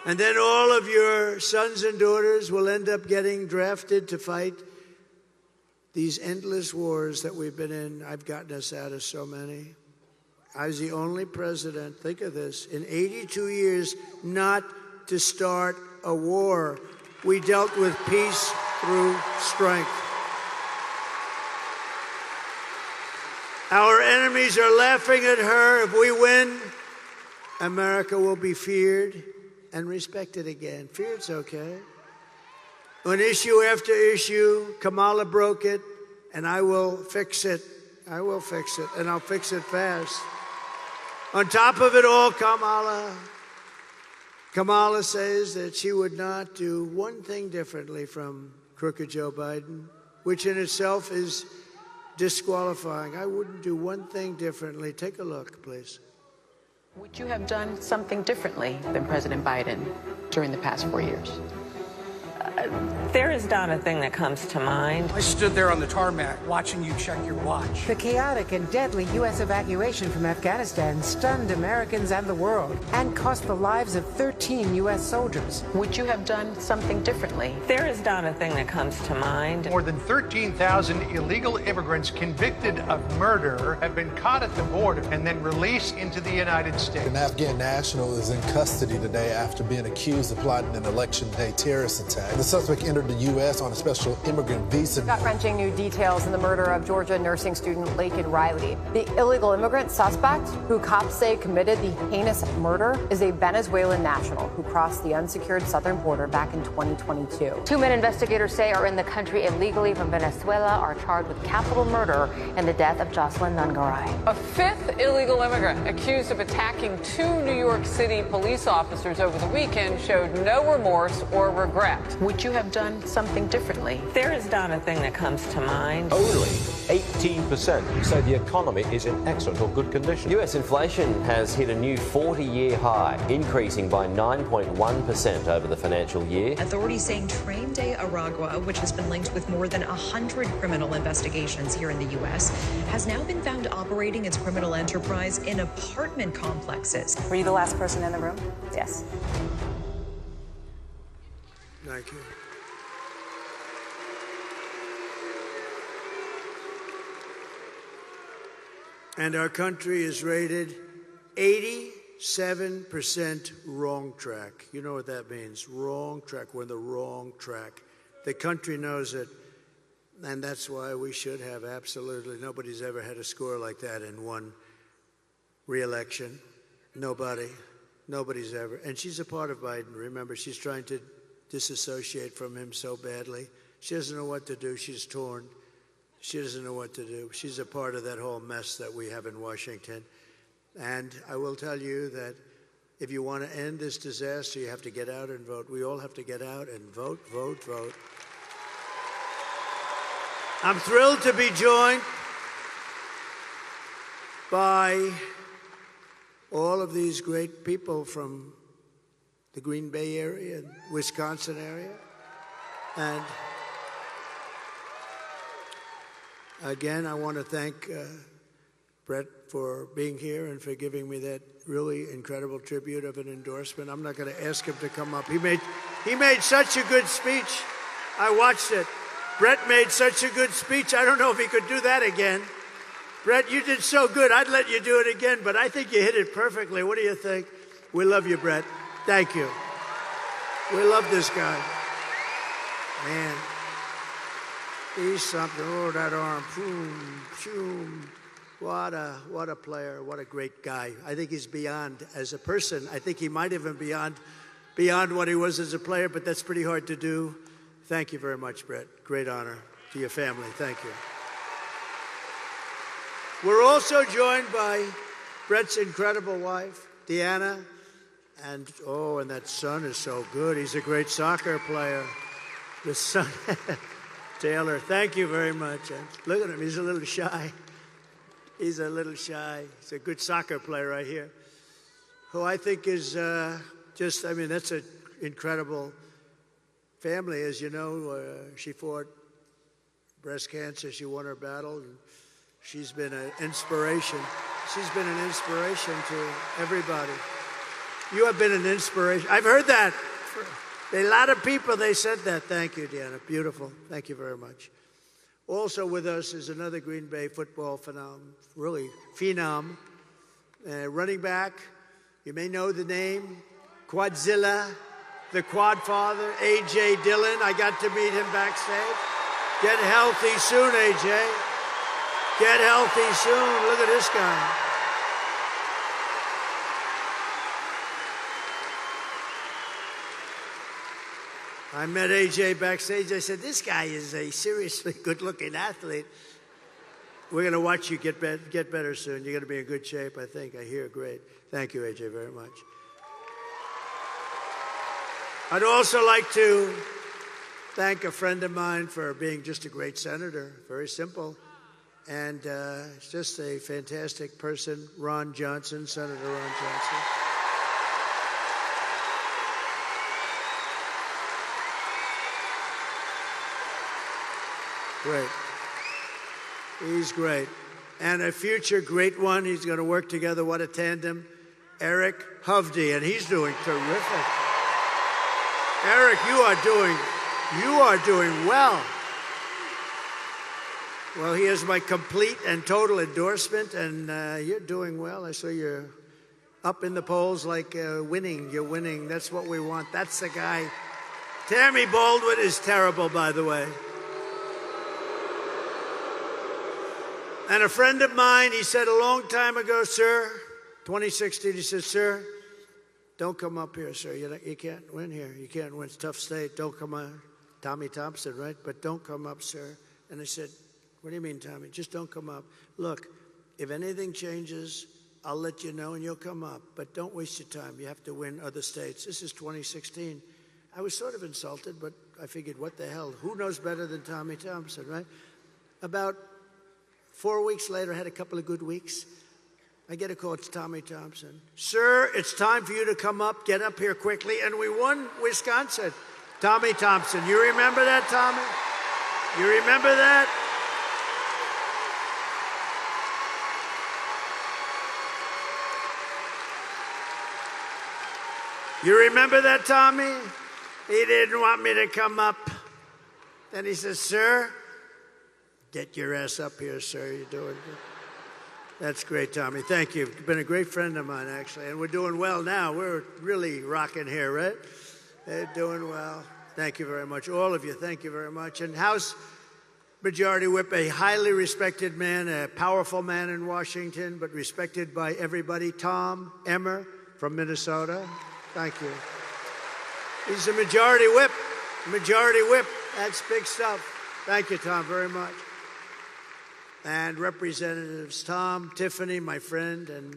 and then all of your sons and daughters will end up getting drafted to fight these endless wars that we've been in. I've gotten us out of so many. I was the only president, think of this, in 82 years not to start a war. We dealt with peace through strength. Our enemies are laughing at her. If we win, America will be feared and respected again. Feared's okay. On issue after issue, Kamala broke it, and I will fix it. I will fix it, and I'll fix it fast. On top of it all, Kamala says that she would not do one thing differently from crooked Joe Biden, which in itself is disqualifying. I wouldn't do one thing differently. Take a look, please. Would you have done something differently than President Biden during the past 4 years? There is not a thing that comes to mind. I stood there on the tarmac watching you check your watch. The chaotic and deadly U.S. evacuation from Afghanistan stunned Americans and the world and cost the lives of 13 U.S. soldiers. Would you have done something differently? There is not a thing that comes to mind. More than 13,000 illegal immigrants convicted of murder have been caught at the border and then released into the United States. An Afghan national is in custody today after being accused of plotting an election day terrorist attack. The suspect entered the U.S. on a special immigrant visa. Gut-wrenching new details in the murder of Georgia nursing student Laken Riley. The illegal immigrant suspect, who cops say committed the heinous murder, is a Venezuelan national who crossed the unsecured southern border back in 2022. 2 men investigators say are in the country illegally from Venezuela are charged with capital murder in the death of Jocelyn Nungaray. A fifth illegal immigrant accused of attacking 2 New York City police officers over the weekend showed no remorse or regret. Would you have done something differently? There is not a thing that comes to mind. Only 18% say the economy is in excellent or good condition. US inflation has hit a new 40-year high, increasing by 9.1% over the financial year. Authorities saying Train de Aragua, which has been linked with more than 100 criminal investigations here in the U.S., has now been found operating its criminal enterprise in apartment complexes. Were you the last person in the room? Yes. Thank you. And our country is rated 87% wrong track. You know what that means? Wrong track. We're on the wrong track. The country knows it, and that's why we should have absolutely, nobody's ever had a score like that in one re-election. Nobody's ever. And she's a part of Biden. Remember, she's trying to disassociate from him so badly. She doesn't know what to do. She's torn. She doesn't know what to do. She's a part of that whole mess that we have in Washington. And I will tell you that if you want to end this disaster, you have to get out and vote. We all have to get out and vote, vote, vote. I'm thrilled to be joined by all of these great people from the Green Bay area and Wisconsin area. And again, I want to thank Brett for being here and for giving me that really incredible tribute of an endorsement. I'm not going to ask him to come up. He made such a good speech. I watched it. Brett made such a good speech. I don't know if he could do that again. Brett, you did so good. I'd let you do it again, but I think you hit it perfectly. What do you think? We love you, Brett. Thank you. We love this guy. Man, he's something. Oh, that arm. Boom, boom. What a player. What a great guy. I think he's beyond as a person. I think he might even beyond what he was as a player, but that's pretty hard to do. Thank you very much, Brett. Great honor to your family. Thank you. We're also joined by Brett's incredible wife, Deanna, and that son is so good. He's a great soccer player. The son, Taylor. Thank you very much. And look at him. He's a little shy. He's a little shy. He's a good soccer player right here, who I think is that's an incredible family. As you know, she fought breast cancer. She won her battle, and she's been an inspiration. She's been an inspiration to everybody. You have been an inspiration. I've heard that. A lot of people, they said that. Thank you, Deanna. Beautiful. Thank you very much. Also with us is another Green Bay football phenom, running back. You may know the name, Quadzilla, the Quad Father, A.J. Dillon. I got to meet him backstage. Get healthy soon, A.J. Get healthy soon. Look at this guy. I met A.J. backstage. I said, this guy is a seriously good-looking athlete. We're going to watch you get better soon. You're going to be in good shape, I think. I hear great. Thank you, A.J., very much. I'd also like to thank a friend of mine for being just a great senator. Very simple. And just a fantastic person, Ron Johnson, Senator Ron Johnson. Great. He's great. And a future great one, he's going to work together, what a tandem, Eric Hovde, and he's doing terrific. Eric, you are doing well. Well, he has my complete and total endorsement, and you're doing well. I saw you're up in the polls like winning. You're winning. That's what we want. That's the guy. Tammy Baldwin is terrible, by the way. And a friend of mine, he said a long time ago, sir, 2016, he said, sir, don't come up here, sir. You can't win here. You can't win. It's a tough state. Don't come up. Tommy Thompson, right? But don't come up, sir. And I said, what do you mean, Tommy? Just don't come up. Look, if anything changes, I'll let you know and you'll come up. But don't waste your time. You have to win other states. This is 2016. I was sort of insulted, but I figured, what the hell? Who knows better than Tommy Thompson, right? About 4 weeks later, I had a couple of good weeks. I get a call, it's Tommy Thompson. Sir, it's time for you to come up, get up here quickly. And we won Wisconsin. Tommy Thompson. You remember that, Tommy? You remember that? You remember that, Tommy? He didn't want me to come up. Then he says, sir, get your ass up here, sir. You're doing good. That's great, Tommy. Thank you. You've been a great friend of mine, actually. And we're doing well now. We're really rocking here, right? They're doing well. Thank you very much. All of you, thank you very much. And House Majority Whip, a highly respected man, a powerful man in Washington, but respected by everybody, Tom Emmer from Minnesota. Thank you. He's a Majority Whip. Majority Whip. That's big stuff. Thank you, Tom, very much. And Representatives Tom, Tiffany, my friend, and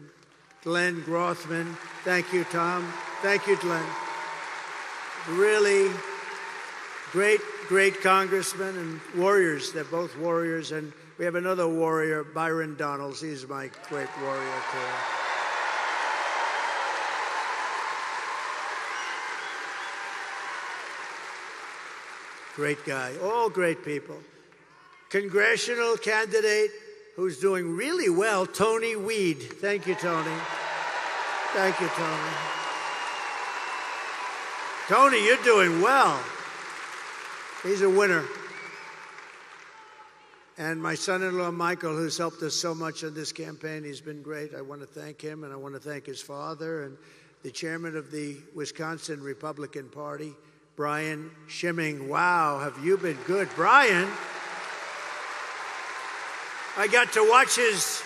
Glenn Grothman. Thank you, Tom. Thank you, Glenn. Really great, great congressmen and warriors. They're both warriors. And we have another warrior, Byron Donalds. He's my great warrior, too. Great guy. All great people. Congressional candidate who's doing really well, Tony Weed. Thank you, Tony. Thank you, Tony. Tony, you're doing well. He's a winner. And my son-in-law, Michael, who's helped us so much in this campaign, he's been great. I want to thank him, and I want to thank his father and the chairman of the Wisconsin Republican Party, Brian Schimming. Wow, have you been good. Brian, I got to watch his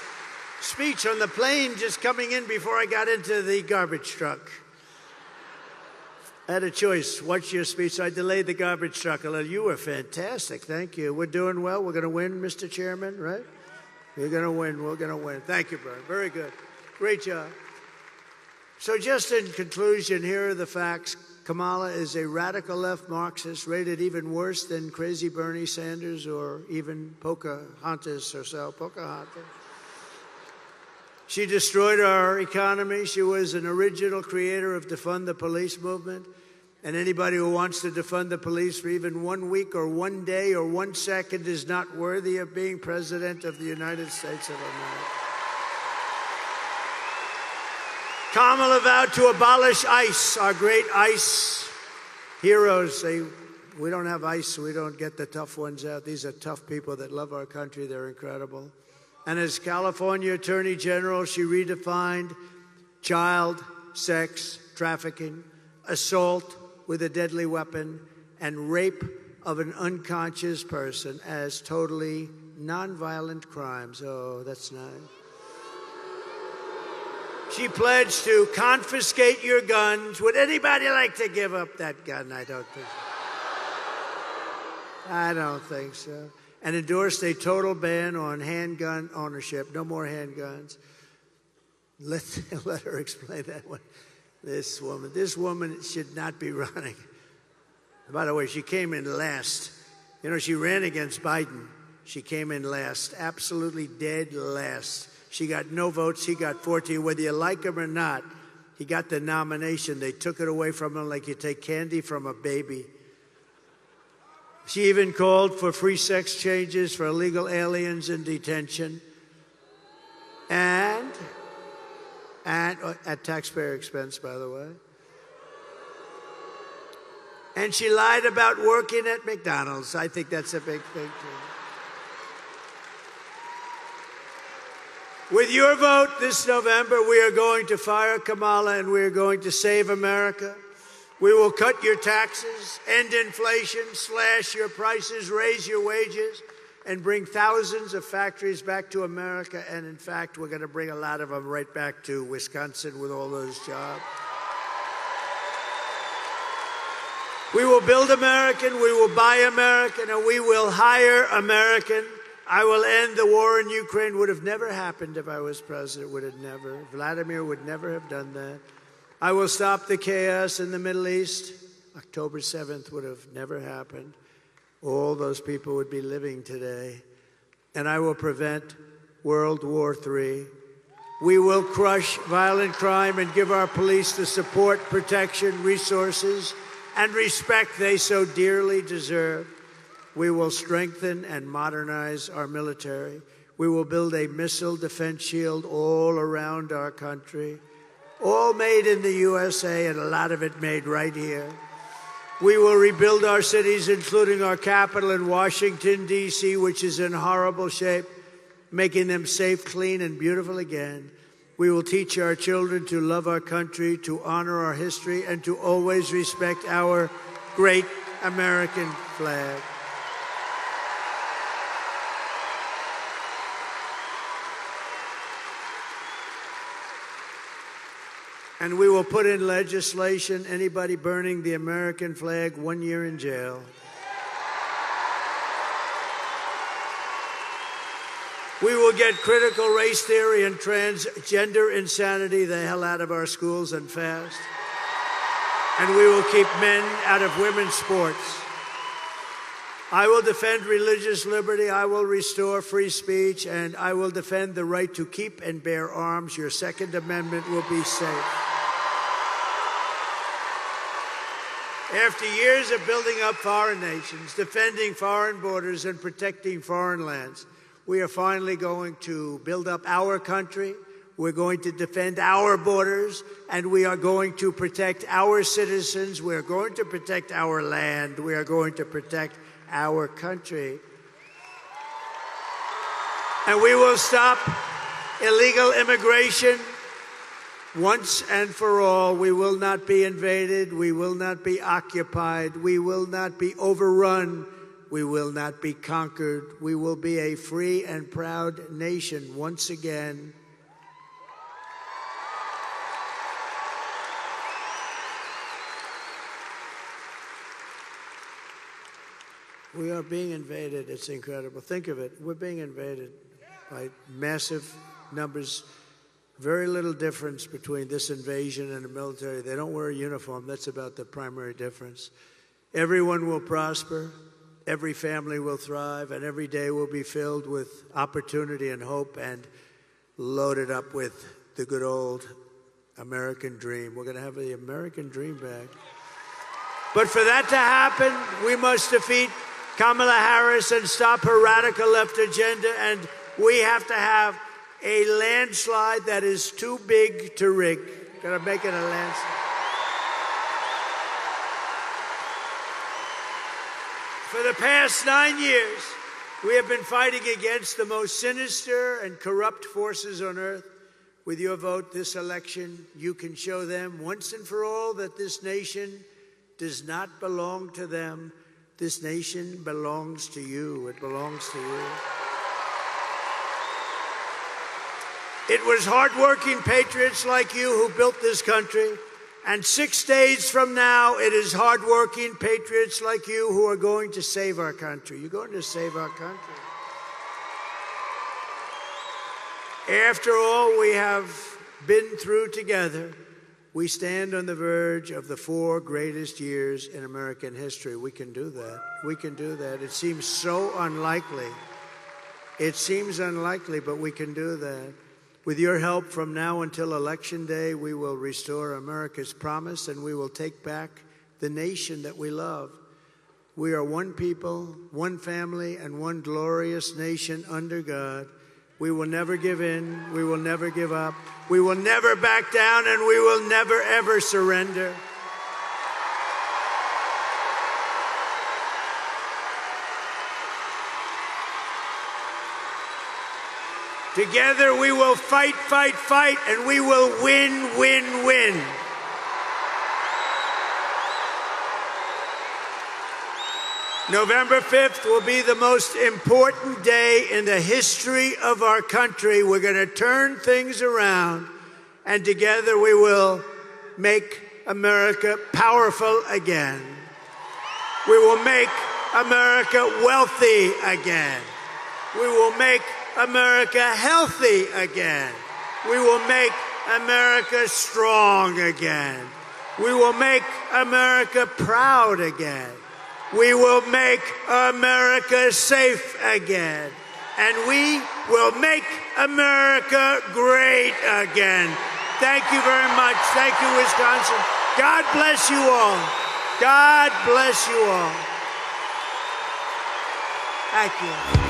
speech on the plane just coming in before I got into the garbage truck. I had a choice, watch your speech, so I delayed the garbage truck a little. You were fantastic, thank you. We're doing well, we're gonna win, Mr. Chairman, right? We're gonna win, we're gonna win. Thank you, Brian, very good. Great job. So just in conclusion, here are the facts. Kamala is a radical left Marxist, rated even worse than crazy Bernie Sanders or even Pocahontas herself, Pocahontas. She destroyed our economy. She was an original creator of defund the police movement. And anybody who wants to defund the police for even 1 week or 1 day or 1 second is not worthy of being president of the United States of America. Kamala vowed to abolish ICE, our great ICE heroes. We don't have ICE, so we don't get the tough ones out. These are tough people that love our country. They're incredible. And as California Attorney General, she redefined child sex trafficking, assault with a deadly weapon, and rape of an unconscious person as totally nonviolent crimes. Oh, that's nice. She pledged to confiscate your guns. Would anybody like to give up that gun? I don't think so. I don't think so. And endorsed a total ban on handgun ownership. No more handguns. Let her explain that one. This woman should not be running. By the way, she came in last. You know, she ran against Biden. She came in last, absolutely dead last. She got no votes. He got 14. Whether you like him or not, he got the nomination. They took it away from him like you take candy from a baby. She even called for free sex changes for illegal aliens in detention. And at taxpayer expense, by the way. And she lied about working at McDonald's. I think that's a big thing, too. With your vote this November, we are going to fire Kamala and we are going to save America. We will cut your taxes, end inflation, slash your prices, raise your wages, and bring thousands of factories back to America. And in fact, we're going to bring a lot of them right back to Wisconsin with all those jobs. We will build American, we will buy American, and we will hire American. I will end the war in Ukraine. Would have never happened if I was president. Would have never. Vladimir would never have done that. I will stop the chaos in the Middle East. October 7th would have never happened. All those people would be living today. And I will prevent World War III. We will crush violent crime and give our police the support, protection, resources, and respect they so dearly deserve. We will strengthen and modernize our military. We will build a missile defense shield all around our country, all made in the USA, and a lot of it made right here. We will rebuild our cities, including our capital in Washington, D.C., which is in horrible shape, making them safe, clean, and beautiful again. We will teach our children to love our country, to honor our history, and to always respect our great American flag. And we will put in legislation anybody burning the American flag 1 year in jail. We will get critical race theory and transgender insanity the hell out of our schools and fast. And we will keep men out of women's sports. I will defend religious liberty. I will restore free speech. And I will defend the right to keep and bear arms. Your Second Amendment will be safe. After years of building up foreign nations, defending foreign borders, and protecting foreign lands, we are finally going to build up our country. We're going to defend our borders, and we are going to protect our citizens. We are going to protect our land. We are going to protect our country. And we will stop illegal immigration once and for all. We will not be invaded. We will not be occupied. We will not be overrun. We will not be conquered. We will be a free and proud nation once again. We are being invaded. It's incredible. Think of it. We're being invaded by massive numbers. Very little difference between this invasion and the military. They don't wear a uniform. That's about the primary difference. Everyone will prosper. Every family will thrive, and every day will be filled with opportunity and hope and loaded up with the good old American dream. We're going to have the American dream back. But for that to happen, we must defeat Kamala Harris and stop her radical left agenda, and we have to have a landslide that is too big to rig. Got to make it a landslide. For the past 9 years, we have been fighting against the most sinister and corrupt forces on earth. With your vote this election, you can show them once and for all that this nation does not belong to them. This nation belongs to you. It belongs to you. It was hardworking patriots like you who built this country. And 6 days from now, it is hardworking patriots like you who are going to save our country. You're going to save our country. After all we have been through together, we stand on the verge of the 4 greatest years in American history. We can do that. We can do that. It seems so unlikely. It seems unlikely, but we can do that. With your help, from now until Election Day, we will restore America's promise, and we will take back the nation that we love. We are one people, one family, and one glorious nation under God. We will never give in. We will never give up. We will never back down, and we will never, ever surrender. Together we will fight, fight, fight, and we will win, win, win. November 5th will be the most important day in the history of our country. We're going to turn things around, and together we will make America powerful again. We will make America wealthy again. We will make America healthy again. We will make America strong again. We will make America proud again. We will make America safe again. And we will make America great again. Thank you very much. Thank you, Wisconsin. God bless you all. God bless you all. Thank you.